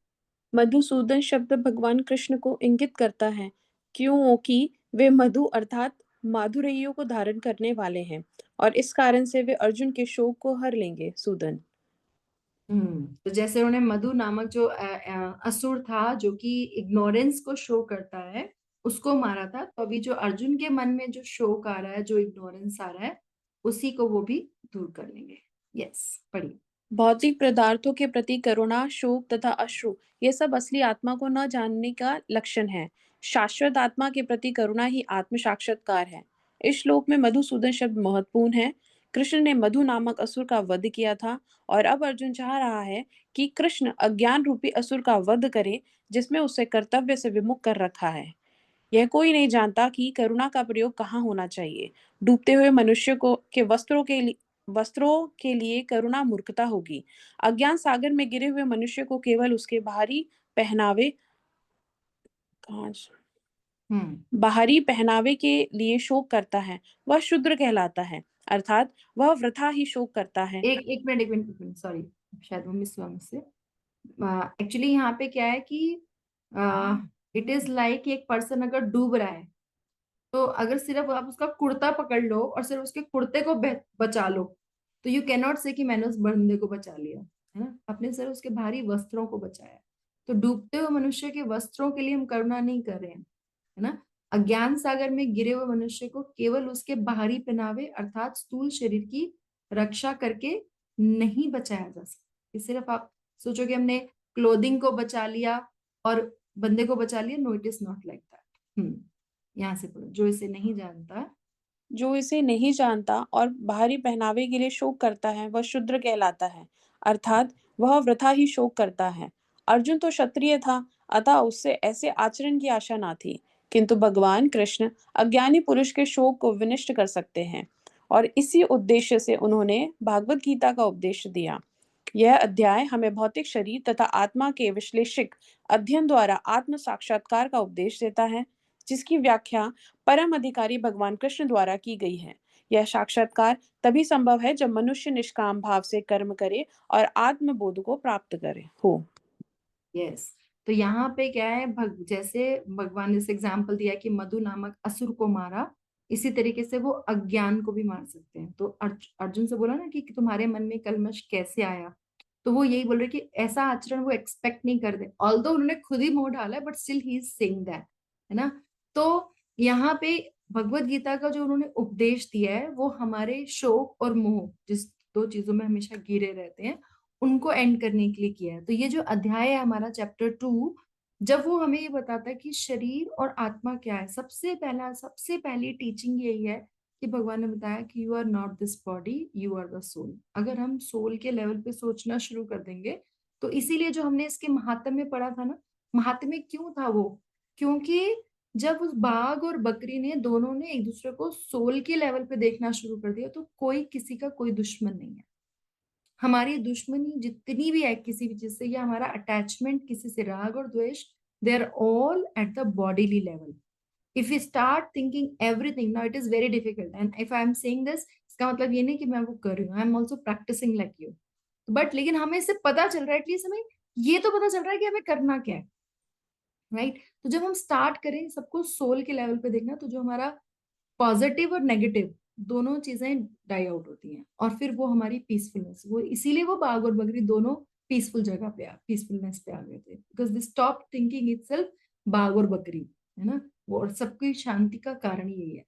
मधुसूदन शब्द भगवान कृष्ण को इंगित करता है, क्योंकि वे मधु अर्थात माधुर्यों को धारण करने वाले हैं, और इस कारण से वे अर्जुन के शोक को हर लेंगे। सूदन। तो जैसे उन्होंने मधु नामक जो असुर था जो कि इग्नोरेंस को शो करता है, उसको मारा था, तो अभी जो अर्जुन के मन में जो शोक आ रहा है, जो इग्नोरेंस आ रहा है, उसी को वो भी दूर कर लेंगे। यस, पढ़िए। भौतिक पदार्थों के प्रति करुणा, शोक तथा अश्रु, ये सब असली आत्मा को न जानने का लक्षण है। शाश्वत आत्मा के प्रति करुणा ही आत्म साक्षात्कार है। इस श्लोक में मधुसूदन शब्द महत्वपूर्ण है। कृष्ण ने मधु नामक असुर का वध किया था, और अब अर्जुन चाह रहा है कि कृष्ण अज्ञान रूपी असुर का वध करे, जिसमें उसे कर्तव्य से विमुख कर रखा है। यह कोई नहीं जानता कि करुणा का प्रयोग कहाँ होना चाहिए। डूबते हुए मनुष्य को के वस्त्रों के लिए करुणा मूर्खता होगी। अज्ञान सागर में गिरे हुए मनुष्य को केवल उसके पहनावे हम्म बाहरी पहनावे के लिए शोक करता है, वह शूद्र कहलाता है, अर्थात वह वृथा ही शोक करता है। एक मिनट, सॉरी, शायद वो मिस हुआ मुझसे। एक्चुअली यहाँ पे क्या है कि इट इज लाइक एक पर्सन अगर डूब रहा है, तो अगर सिर्फ आप उसका कुर्ता पकड़ लो और सिर्फ उसके कुर्ते को बचा लो, तो यू कैन नॉट से कि मैंने उस बंदे को बचा लिया, है ना। आपने सिर्फ उसके भारी वस्त्रों को बचाया। तो डूबते हुए मनुष्य के वस्त्रों के लिए हम करुणा नहीं कर रहे हैं, है ना। अज्ञान सागर में गिरे हुए मनुष्य को केवल उसके बाहरी पहनावे अर्थात स्थूल शरीर की रक्षा करके नहीं बचाया जा सकता। सिर्फ आप सोचो कि हमने क्लोथिंग को बचा लिया और बंदे को बचा लिया, no, it is not like that. यहाँ से पढ़ो। जो इसे नहीं जानता और बाहरी पहनावे के लिए शोक करता है, वह शूद्र कहलाता है, अर्थात वह वृथा ही शोक करता है। अर्जुन तो क्षत्रिय था, अतः उससे ऐसे आचरण की आशा न थी, किंतु भगवान कृष्ण अज्ञानी पुरुष के शोक को विनष्ट कर सकते हैं, और इसी उद्देश्य से उन्होंने भागवत गीता का उपदेश दिया। यह अध्याय हमें भौतिक शरीर तथा आत्मा के विश्लेषिक अध्ययन द्वारा आत्म साक्षात्कार का उपदेश देता है, जिसकी व्याख्या परम अधिकारी भगवान कृष्ण द्वारा की गई है। यह साक्षात्कार तभी संभव है जब मनुष्य निष्काम भाव से कर्म करे और आत्मबोध को प्राप्त करे हो। यस। तो यहाँ पे क्या है, जैसे भगवान ने इस एग्जाम्पल दिया कि मधु नामक असुर को मारा, इसी तरीके से वो अज्ञान को भी मार सकते हैं। तो अर्जुन से बोला ना कि तुम्हारे मन में कलमश कैसे आया, तो वो यही बोल रहे कि ऐसा आचरण वो एक्सपेक्ट नहीं करते, ऑल्दो उन्होंने खुद ही मोह डाला है, but still he is saying that, है ना। तो यहाँ पे भगवत गीता का जो उन्होंने उपदेश दिया है वो हमारे शोक और मोह, जिस 2 चीजों में हमेशा घिरे रहते हैं, उनको एंड करने के लिए किया है। तो ये जो अध्याय है हमारा चैप्टर 2, जब वो हमें ये बताता है कि शरीर और आत्मा क्या है, सबसे पहली टीचिंग यही है कि भगवान ने बताया कि you are not this body, you are the soul. अगर हम सोल के लेवल पे सोचना शुरू कर देंगे, तो इसीलिए जो हमने इसके महात्म्य में पढ़ा था ना, महात्म्य क्यों था वो, क्योंकि जब उस बाघ और बकरी ने दोनों ने एक दूसरे को सोल के लेवल पे देखना शुरू कर दिया, तो कोई किसी का कोई दुश्मन नहीं है। हमारी दुश्मनी जितनी भी है किसी भी चीज से, या हमारा अटैचमेंट किसी से, राग और द्वेष, they are all at the bodily level. If we start thinking everything, now it is very difficult. And if I am saying this, इसका मतलब ये नहीं कि मैं वो कर रही हूँ, I am also practicing like you. But लेकिन हमें इससे पता चल रहा है, एटलीस्ट हमें ये तो पता चल रहा है कि हमें करना क्या है, राइट? तो जब हम स्टार्ट करें सबको सोल के लेवल पे देखना, तो जो हमारा पॉजिटिव और नेगेटिव दोनों चीजें डाई आउट होती हैं, और फिर वो हमारी पीसफुलनेस, वो इसीलिए वो बाघ और बकरी दोनों पीसफुल जगह पे पीसफुलनेस पे आ गए थे, because they stop thinking itself बाघ और बकरी, है ना? वो और सबकी शांति का कारण यही है.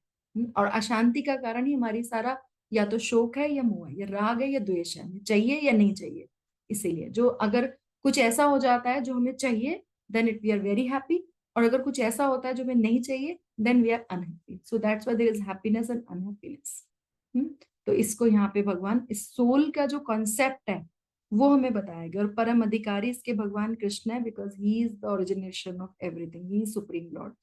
और अशांति का कारण ही हमारी सारा या तो शोक है या मोह है या राग है या द्वेष है, हमें चाहिए या नहीं चाहिए. इसीलिए जो अगर कुछ ऐसा हो जाता है जो हमें चाहिए, then it we are very happy, और अगर कुछ ऐसा होता है जो हमें नहीं चाहिए, then we are unhappy. So that's why there is happiness and unhappiness. तो इसको यहाँ पे भगवान इस सोल का जो कॉन्सेप्ट है वो हमें बताया गया, और परम अधिकारी इसके भगवान कृष्ण है, because he is the origination of everything, he is supreme Lord.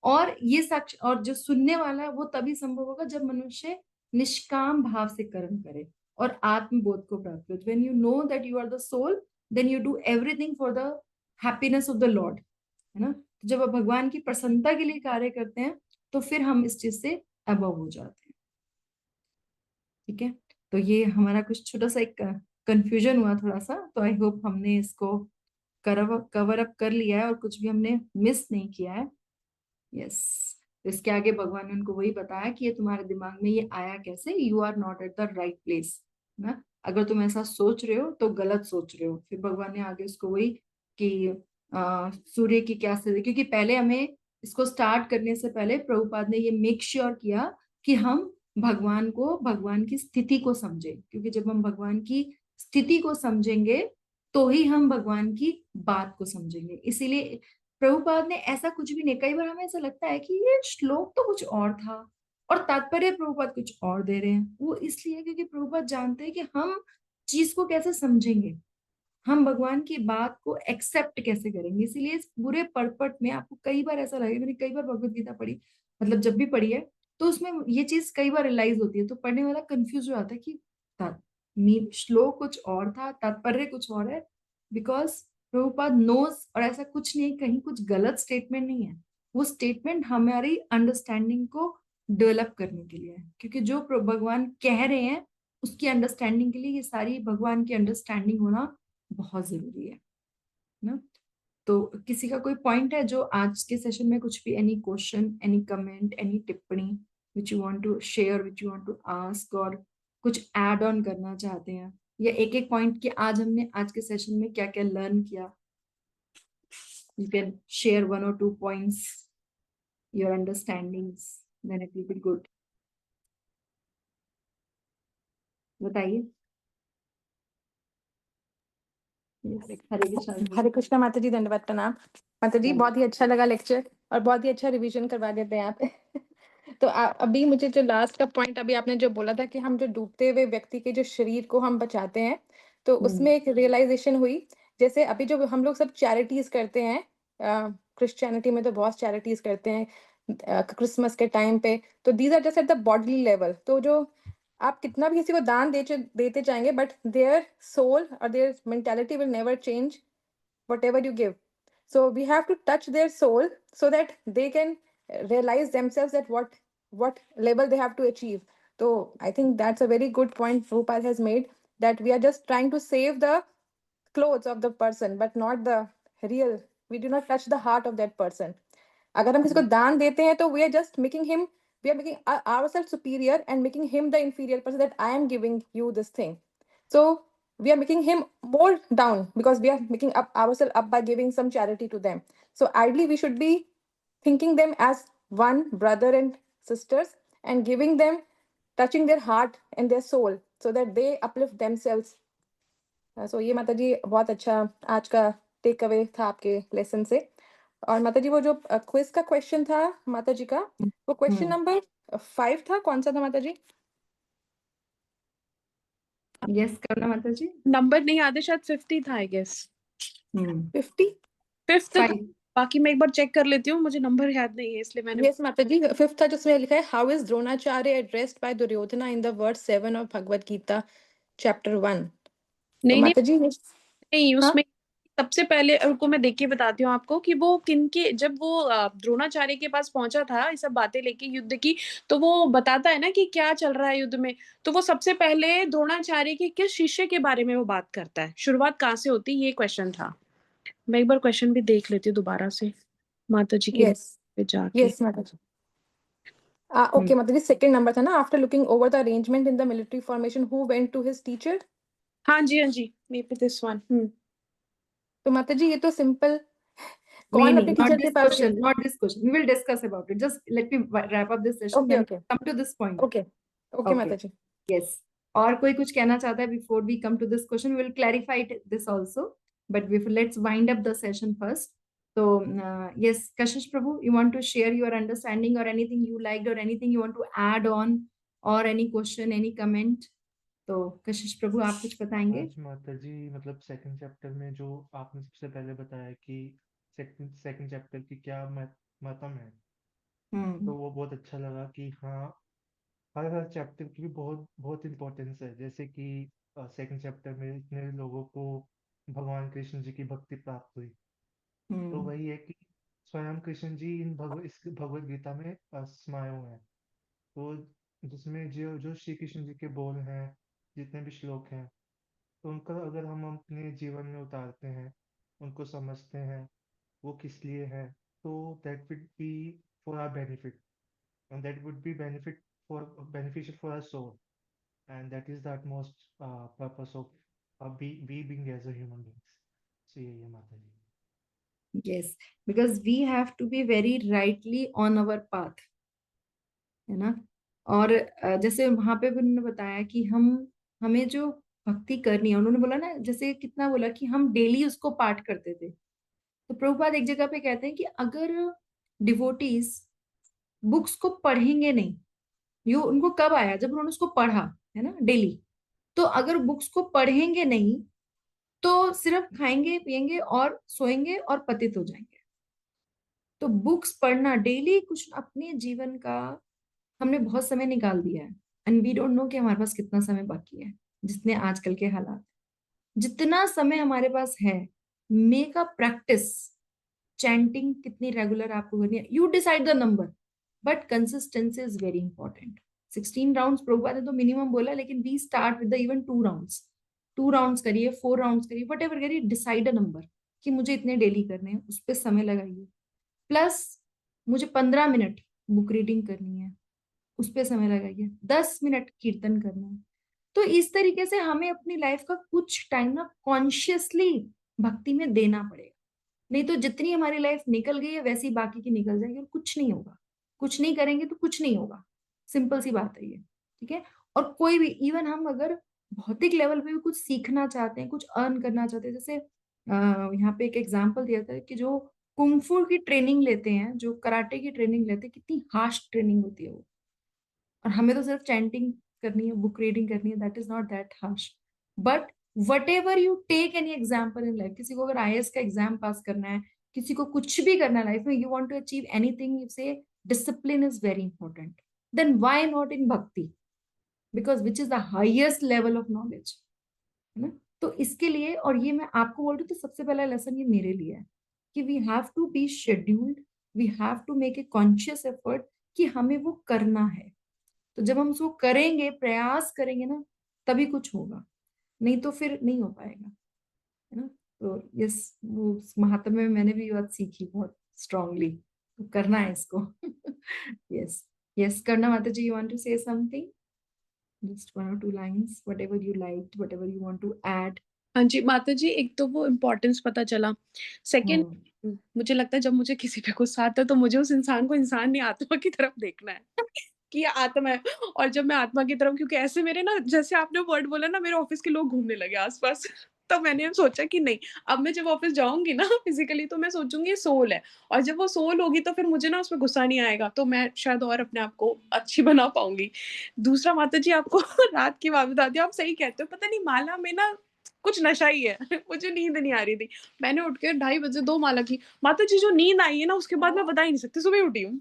और ये साक्ष और जो सुनने वाला है वो तभी संभव होगा जब मनुष्य निष्काम भाव से कर्म करे और आत्मबोध को प्राप्त करे. When you know that you are the soul, then you do everything for the happiness of the Lord, है ना? जब आप भगवान की प्रसन्नता के लिए कार्य करते हैं तो फिर हम इस चीज से अबव हो जाते हैं. ठीक है, तो ये हमारा कुछ छोटा सा एक कंफ्यूजन हुआ थोड़ा सा, तो आई होप हमने इसको कवर अप कर लिया है और कुछ भी हमने मिस नहीं किया है. यस, इसके आगे भगवान ने उनको वही बताया कि ये तुम्हारे दिमाग में ये आया कैसे, you are not at the right place ना, अगर तुम ऐसा सोच रहे हो तो गलत सोच रहे हो. फिर भगवान ने आगे उसको वही कि सूर्य की क्या स्थिति, क्योंकि पहले हमें इसको स्टार्ट करने से पहले प्रभुपाद ने ये मेक श्योर किया कि हम भगवान को, भगवान की स्थिति को समझे, क्योंकि जब हम भगवान की स्थिति को समझेंगे तो ही हम भगवान की बात को समझेंगे. इसीलिए प्रभुपाद ने ऐसा कुछ भी नहीं, कई बार हमें ऐसा लगता है कि ये श्लोक तो कुछ और था और तात्पर्य प्रभुपाद कुछ और दे रहे हैं. वो इसलिए क्योंकि प्रभुपाद जानते हैं कि हम चीज को कैसे समझेंगे, हम भगवान की बात को एक्सेप्ट कैसे करेंगे. इसीलिए इस पूरे पर्पट में आपको कई बार ऐसा लगेगा, मैंने कई बार भगवत गीता पढ़ी, मतलब जब भी पढ़ी है तो उसमें ये चीज कई बार रियलाइज होती है, तो पढ़ने वाला कंफ्यूज हो जाता है कि श्लोक कुछ और था, तात्पर्य कुछ और है, बिकॉज प्रभुपाद नोज, और ऐसा कुछ नहीं, कहीं कुछ गलत स्टेटमेंट नहीं है, वो स्टेटमेंट हमारी अंडरस्टैंडिंग को डेवलप करने के लिए है, क्योंकि जो भगवान कह रहे हैं उसकी अंडरस्टैंडिंग के लिए ये सारी भगवान की अंडरस्टैंडिंग होना बहुत जरूरी है ना. तो किसी का कोई पॉइंट है जो आज के सेशन में कुछ भी, any question, any comment, any टिप्पणी which you want to share, which you want to ask, और कुछ ऐड ऑन करना चाहते हैं, या एक एक पॉइंट कि आज हमने आज के सेशन में क्या क्या लर्न किया. You can share 1 or 2 points, your understandings, then it will be good. बताइए. हरे कृष्णा माता जी, धन्यवाद, प्रणाम माता जी, बहुत ही अच्छा लगा लेक्चर और बहुत ही अच्छा रिवीजन करवा देते हैं आप. तो अभी मुझे जो लास्ट का पॉइंट अभी आपने जो बोला था कि हम जो डूबते हुए व्यक्ति के जो शरीर को हम बचाते हैं, तो उसमें एक रियलाइजेशन हुई, जैसे अभी जो हम लोग सब चैरिटीज करते हैं, क्रिश्चियनिटी में तो बहुत चैरिटीज करते हैं क्रिसमस के टाइम पे, तो these are just at the bodily level. तो जो आप कितना भी किसी को दान देते जाएंगे, बट देयर सोल और their mentality will never change whatever you give. So we have to touch their soul so that they can realize themselves at what level they have to achieve. So I think that's a very good point Prabhupada has made, that we are just trying to save the clothes of the person but not the real, we do not touch the heart of that person. अगर हम किसी को दान देते हैं तो we are just making him, we are making ourselves superior and making him the inferior person, that I am giving you this thing. So we are making him more down because we are making up ourselves up by giving some charity to them. So ideally we should be thinking them as one brother and sisters and giving them, touching their heart and their soul so that they uplift themselves. So ये माता जी बहुत अच्छा आज का take away था आपके lesson से. और माता जी वो जो क्विज का क्वेश्चन था माता जी का, वो क्वेश्चन नंबर 5 था, कौन सा था माता जी? यस करना माता जी. नंबर नहीं याद है, शायद 50 था आई गेस. 5th था, बाकी मैं एक बार चेक कर लेती हूँ, मुझे नंबर याद नहीं है इसलिए मैंने. यस माता जी, 5th था जिसमें लिखा है how is Dronacharya addressed by Duryodhana in the verse 7 of Bhagavad Gita chapter 1. नहीं नहीं माता जी नहीं, हाँ उसमें सबसे पहले रुको मैं देख के बताती हूँ आपको कि वो किनके, जब वो द्रोणाचार्य के पास पहुंचा था ये सब बातें लेके युद्ध की, तो वो बताता है ना कि क्या चल रहा है युद्ध में। तो वो सबसे पहले द्रोणाचार्य के किस शिष्य के बारे में वो बात करता है, शुरुआत कहाँ से होती है, ये क्वेश्चन था। मैं एक बार क्वेश्चन भी देख लेती हूँ दोबारा से माता जी के यस पे जाके। यस माता जी ओके माता जी सेकंड नंबर था ना, after looking over the arrangement in the military formation who went to his teacher. हाँ जी मे पे दिस वन। तो माता जी ये तो सिंपल, नहीं कौन नहीं, अपने not टीचर के this पास गया? question, not this question. We will discuss about it. Just let me wrap up this session, okay then okay come to this point. Okay okay Okay. माता जी। Yes. और कोई कुछ कहना चाहता है before we come to this question? We will clarify this also, but let's wind up the session first. So yes, Kashish Prabhu, you want to share your understanding or anything you liked or anything you want to add on or any question, any comment? तो कशिश प्रभु आप कुछ बताएंगे? आज माता जी मतलब second chapter में जो आपने सबसे पहले बताया कि सेकंड चैप्टर की क्या महत्व है, तो वो बहुत अच्छा लगा कि हाँ हर चैप्टर की भी बहुत बहुत इम्पोर्टेंस है। जैसे कि सेकंड चैप्टर में इतने लोगों को भगवान कृष्ण जी की भक्ति प्राप्त हुई, तो वही है कि स्वयं कृष्ण जी इस भगवत गीता में समाये हुए हैं। तो जिसमें जो जो श्री कृष्ण जी के बोल हैं, जितने भी श्लोक हैं, तो उनका अगर हम अपने जीवन में उतारते हैं, उनको समझते हैं वो किस लिए है, तो that would be for our benefit, and that would be beneficial for our soul, and that is the utmost purpose of we being as a human beings. So ये माता जी। Yes, because we have to be very rightly on our path, है ना। और जैसे वहां पे भी उन्होंने बताया कि हमें जो भक्ति करनी है, उन्होंने बोला ना, जैसे कितना बोला कि हम डेली उसको पाठ करते थे। तो प्रभुपाद एक जगह पे कहते हैं कि अगर डिवोटीज बुक्स को पढ़ेंगे नहीं, यो उनको कब आया, जब उन्होंने उसको पढ़ा, है ना, डेली। तो अगर बुक्स को पढ़ेंगे नहीं तो सिर्फ खाएंगे पिएंगे और सोएंगे और पतित हो जाएंगे। तो बुक्स पढ़ना डेली, कुछ अपने जीवन का हमने बहुत समय निकाल दिया है, एंड वी डोंट नो कि हमारे पास कितना समय बाकी है। जितने आजकल के हालात, जितना समय हमारे पास है, मेक अ प्रैक्टिस। चैंटिंग कितनी रेगुलर आपको करनी है, you decide the number, but consistency is very important. 16 rounds Prabhupada ने तो मिनिमम बोला, लेकिन we start with even 2 rounds. 2 rounds करिए, 4 राउंड्स करिए, वट एवर करिए, डिसाइड अ नंबर कि मुझे इतने डेली करने हैं, उस पर समय लगाइए। प्लस मुझे 15 मिनट बुक रीडिंग करनी है, उस पर समय लगाइए। 10 मिनट कीर्तन करना है। तो इस तरीके से हमें अपनी लाइफ का कुछ टाइम ना कॉन्शियसली भक्ति में देना पड़ेगा। नहीं तो जितनी हमारी लाइफ निकल गई है वैसी बाकी की निकल जाएगी और कुछ नहीं होगा। कुछ नहीं करेंगे तो कुछ नहीं होगा, सिंपल सी बात है ये, ठीक है। और कोई भी, इवन हम अगर भौतिक लेवल पे भी कुछ सीखना चाहते हैं, कुछ अर्न करना चाहते हैं, जैसे यहाँ पे एक एग्जांपल दिया था कि जो कुंफू की ट्रेनिंग लेते हैं, जो कराटे की ट्रेनिंग लेते हैं, कितनी हार्श ट्रेनिंग होती है वो। और हमें तो सिर्फ चैंटिंग करनी है, बुक रीडिंग करनी है, that is not that harsh. But whatever you take any example in life, किसी को अगर आईएएस का एग्जाम पास करना है, किसी को कुछ भी करना है लाइफ में, you want to achieve anything, you say discipline is very important, then why not in bhakti, because which is the highest level of knowledge, है ना। तो इसके लिए, और ये मैं आपको बोल रही हूँ, तो सबसे पहला लेसन ये मेरे लिए है कि we have to be scheduled, we have to make a conscious effort कि हमें वो करना है। तो जब हम उसको करेंगे, प्रयास करेंगे ना, तभी कुछ होगा, नहीं तो फिर नहीं हो पाएगा, है ना। तो यस, वो महात्मा में मैंने भी ये बात सीखी बहुत स्ट्रांगली, तो करना है इसको। यस यस, करना। माता जी, you want to say something, just 1 or 2 lines, whatever you liked, whatever you want to add. हाँ जी माता जी, एक तो वो इम्पोर्टेंस पता चला। सेकंड, मुझे लगता है जब मुझे किसी पे गुस्सा आता है तो मुझे उस इंसान को इंसान नहीं, आत्मा की तरफ देखना है कि ये आत्मा है। और जब मैं आत्मा की तरफ, क्योंकि ऐसे मेरे ना, जैसे आपने वर्ड बोला ना, मेरे ऑफिस के लोग घूमने लगे आसपास। तो मैंने सोचा कि नहीं, अब मैं जब ऑफिस जाऊंगी ना फिजिकली, तो मैं सोचूंगी ये सोल है। और जब वो सोल होगी तो फिर मुझे ना उसमें गुस्सा नहीं आएगा, तो मैं शायद और अपने आप को अच्छी बना पाऊंगी। दूसरा माता जी, आपको रात की बात बता दी, आप सही कहते हो, पता नहीं माला में ना कुछ नशा ही है। मुझे नींद नहीं आ रही थी, मैंने उठ के 2:30 बजे 2 माला की। माता जी, जो नींद आई है ना, उसके बाद मैं बता ही नहीं सकती, सुबह उठी हूँ।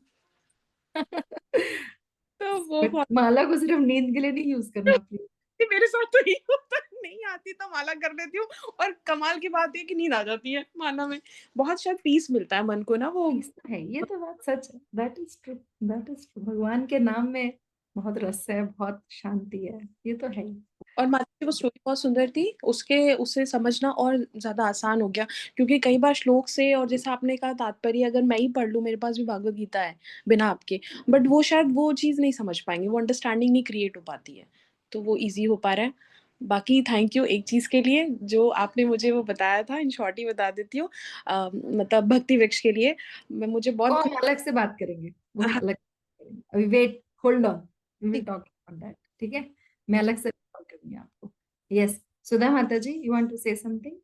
तो वो बट माला को सिर्फ नींद के लिए नहीं यूज करना प्लीज। मेरे साथ तो ये होता नहीं नहीं आती तो माला कर लेती हूँ, और कमाल की बात ये कि नींद आ जाती है माला में। बहुत शायद पीस मिलता है मन को ना वो। पीस तो है, ये तो बात सच है। That is true, that is true. भगवान के नाम में बहुत रस है, बहुत शांति है, ये तो है ही। और माता जी वो स्टोरी बहुत सुंदर थी, उसे समझना और ज़्यादा आसान हो गया, क्योंकि कई बार श्लोक से, और जैसा आपने कहा तात्पर्य अगर मैं ही पढ़ लूँ, मेरे पास भी भागवत गीता है बिना आपके, बट वो शायद वो चीज़ नहीं समझ पाएंगे, वो अंडरस्टैंडिंग नहीं क्रिएट हो पाती है, तो वो ईजी हो पा रहा है। बाकी थैंक यू एक चीज़ के लिए जो आपने मुझे वो बताया था, इन शॉर्ट ही बता देती हूँ, मतलब भक्ति वृक्ष के लिए मैं मुझे वो बहुत हम अलग से बात करेंगे, वो हम हाँ, अलग से करेंगे। अभी wait, hold on, we will ठीक टॉक अबाउट दैट, ठीक है। मैं अलग से कॉल करूंगी आपको। यस, सुधा माता जी, you want to say something?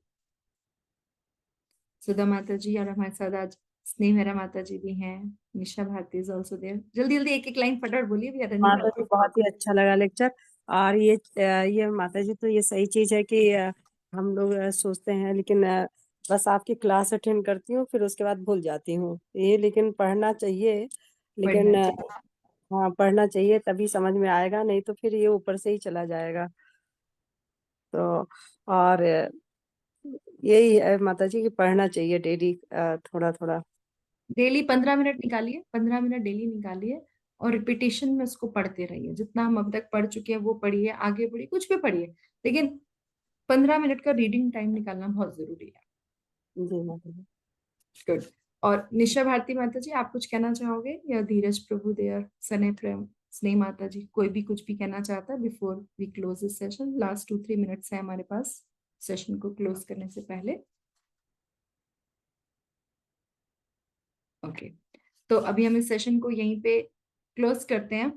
Sudha माता जी और हमारे साथ आज स्नेह मेरा माता जी भी हैं, निशा भारती इज आल्सो देयर। जल्दी जल्दी एक एक लाइन फटाफट बोलिए, वी आर रनिंग माता जी बहुत ही अच्छा लगा लेक्चर। और ये माता जी तो ये सही चीज है कि हम लोग सोचते हैं, लेकिन बस आपकी क्लास अटेंड करती हूँ फिर उसके बाद भूल जाती हूँ ये, लेकिन पढ़ना चाहिए। लेकिन पढ़ना चाहिए। हाँ, पढ़ना चाहिए तभी समझ में आएगा, नहीं तो फिर ये ऊपर से ही चला जाएगा। तो और यही है माता जी कि पढ़ना चाहिए डेली थोड़ा थोड़ा। डेली 15 मिनट निकालिए, 15 मिनट डेली निकालिए और रिपीटेशन में उसको पढ़ते रहिए। जितना हम अब तक पढ़ चुके हैं वो पढ़िए, आगे बढ़िए, कुछ भी पढ़िए, लेकिन 15 मिनट का रीडिंग टाइम निकालना बहुत जरूरी है। जी माता जी। गुड। और निशा भारती माता जी, आप कुछ कहना चाहोगे, या धीरज प्रभु देयर, सने प्रेम, स्नेह माता जी, कोई भी कुछ भी कहना चाहता है before we close this session? Last 2-3 minutes है हमारे पास सेशन को क्लोज करने से पहले। ओके, तो अभी हम इस सेशन को यहीं पे क्लोज करते हैं।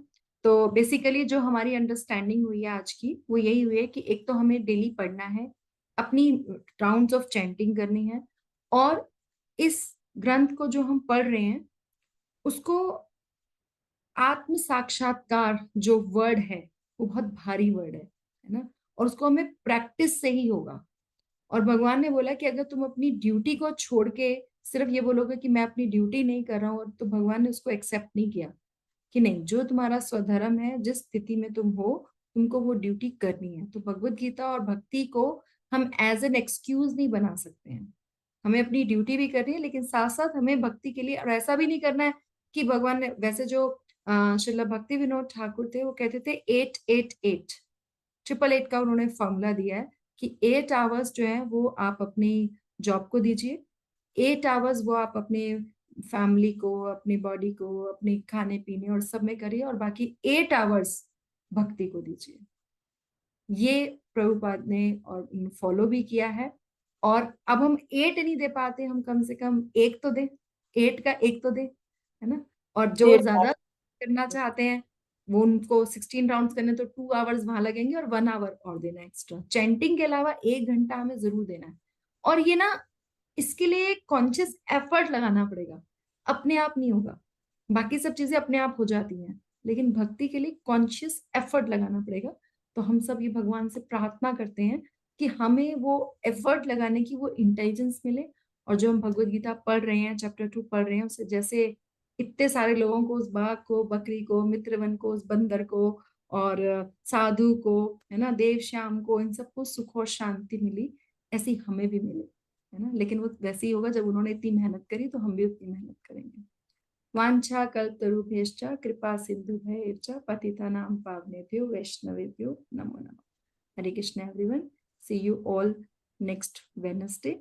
तो बेसिकली जो हमारी अंडरस्टैंडिंग हुई है आज की, वो यही हुई है कि एक तो हमें डेली पढ़ना है, अपनी राउंड्स ऑफ चैंटिंग करनी है, और इस ग्रंथ को जो हम पढ़ रहे हैं उसको आत्म साक्षात्कार जो वर्ड है वो बहुत भारी वर्ड है ना, और उसको हमें प्रैक्टिस से ही होगा। और भगवान ने बोला कि अगर तुम अपनी ड्यूटी को छोड़ के सिर्फ ये बोलोगे कि मैं अपनी ड्यूटी नहीं कर रहा हूँ, तो भगवान ने उसको एक्सेप्ट नहीं किया, कि नहीं, जो तुम्हारा स्वधर्म है, जिस स्थिति में तुम हो, तुमको वो ड्यूटी करनी है। तो भगवत गीता और भक्ति को हम एज एन एक्सक्यूज नहीं बना सकते हैं। हमें अपनी ड्यूटी भी करनी है, लेकिन साथ साथ हमें भक्ति के लिए, और ऐसा भी नहीं करना है कि भगवान ने, वैसे जो श्रील भक्ति विनोद ठाकुर थे वो कहते थे 888, 888 का उन्होंने फॉर्मूला दिया है कि 8 आवर्स जो है वो आप अपनी जॉब को दीजिए, 8 आवर्स वो आप अपने फैमिली को, अपनी बॉडी को, अपने खाने पीने और सब में करिए, और बाकी 8 आवर्स भक्ति को दीजिए। ये प्रभुपाद ने और फॉलो भी किया है। और अब हम 8 नहीं दे पाते, हम कम से कम एक तो दे, 8 का एक तो दे, है ना। और जो जी ज्यादा करना चाहते हैं वो, उनको 16 राउंड्स करने, तो 2 आवर्स वहां लगेंगे और 1 आवर और देना एक्स्ट्रा। चैंटिंग के अलावा 1 घंटा हमें जरूर देना है। और ये ना, इसके लिए कॉन्शियस एफर्ट लगाना पड़ेगा, अपने आप नहीं होगा। बाकी सब चीजें अपने आप हो जाती हैं, लेकिन भक्ति के लिए कॉन्शियस एफर्ट लगाना पड़ेगा। तो हम सब ये भगवान से प्रार्थना करते हैं कि हमें वो एफर्ट लगाने की वो इंटेलिजेंस मिले। और जो हम भगवत गीता पढ़ रहे हैं, चैप्टर 2 पढ़ रहे हैं, उससे जैसे इतने सारे लोगों को, उस बाघ को, बकरी को, मित्रवन को, उस बंदर को, और साधु को, है ना, देव श्याम को, इन सबको सुख और शांति मिली, ऐसी हमें भी मिले, है ना। लेकिन वो वैसे ही होगा जब उन्होंने इतनी मेहनत करी, तो हम भी उतनी मेहनत करेंगे। वांछा कल्पतरुभ्यश्च कृपा सिन्धुभ्यश्च पतितानां पावनेभ्यो वैष्णवेभ्यो नमो नमः। Hare Krishna everyone. See you all next Wednesday.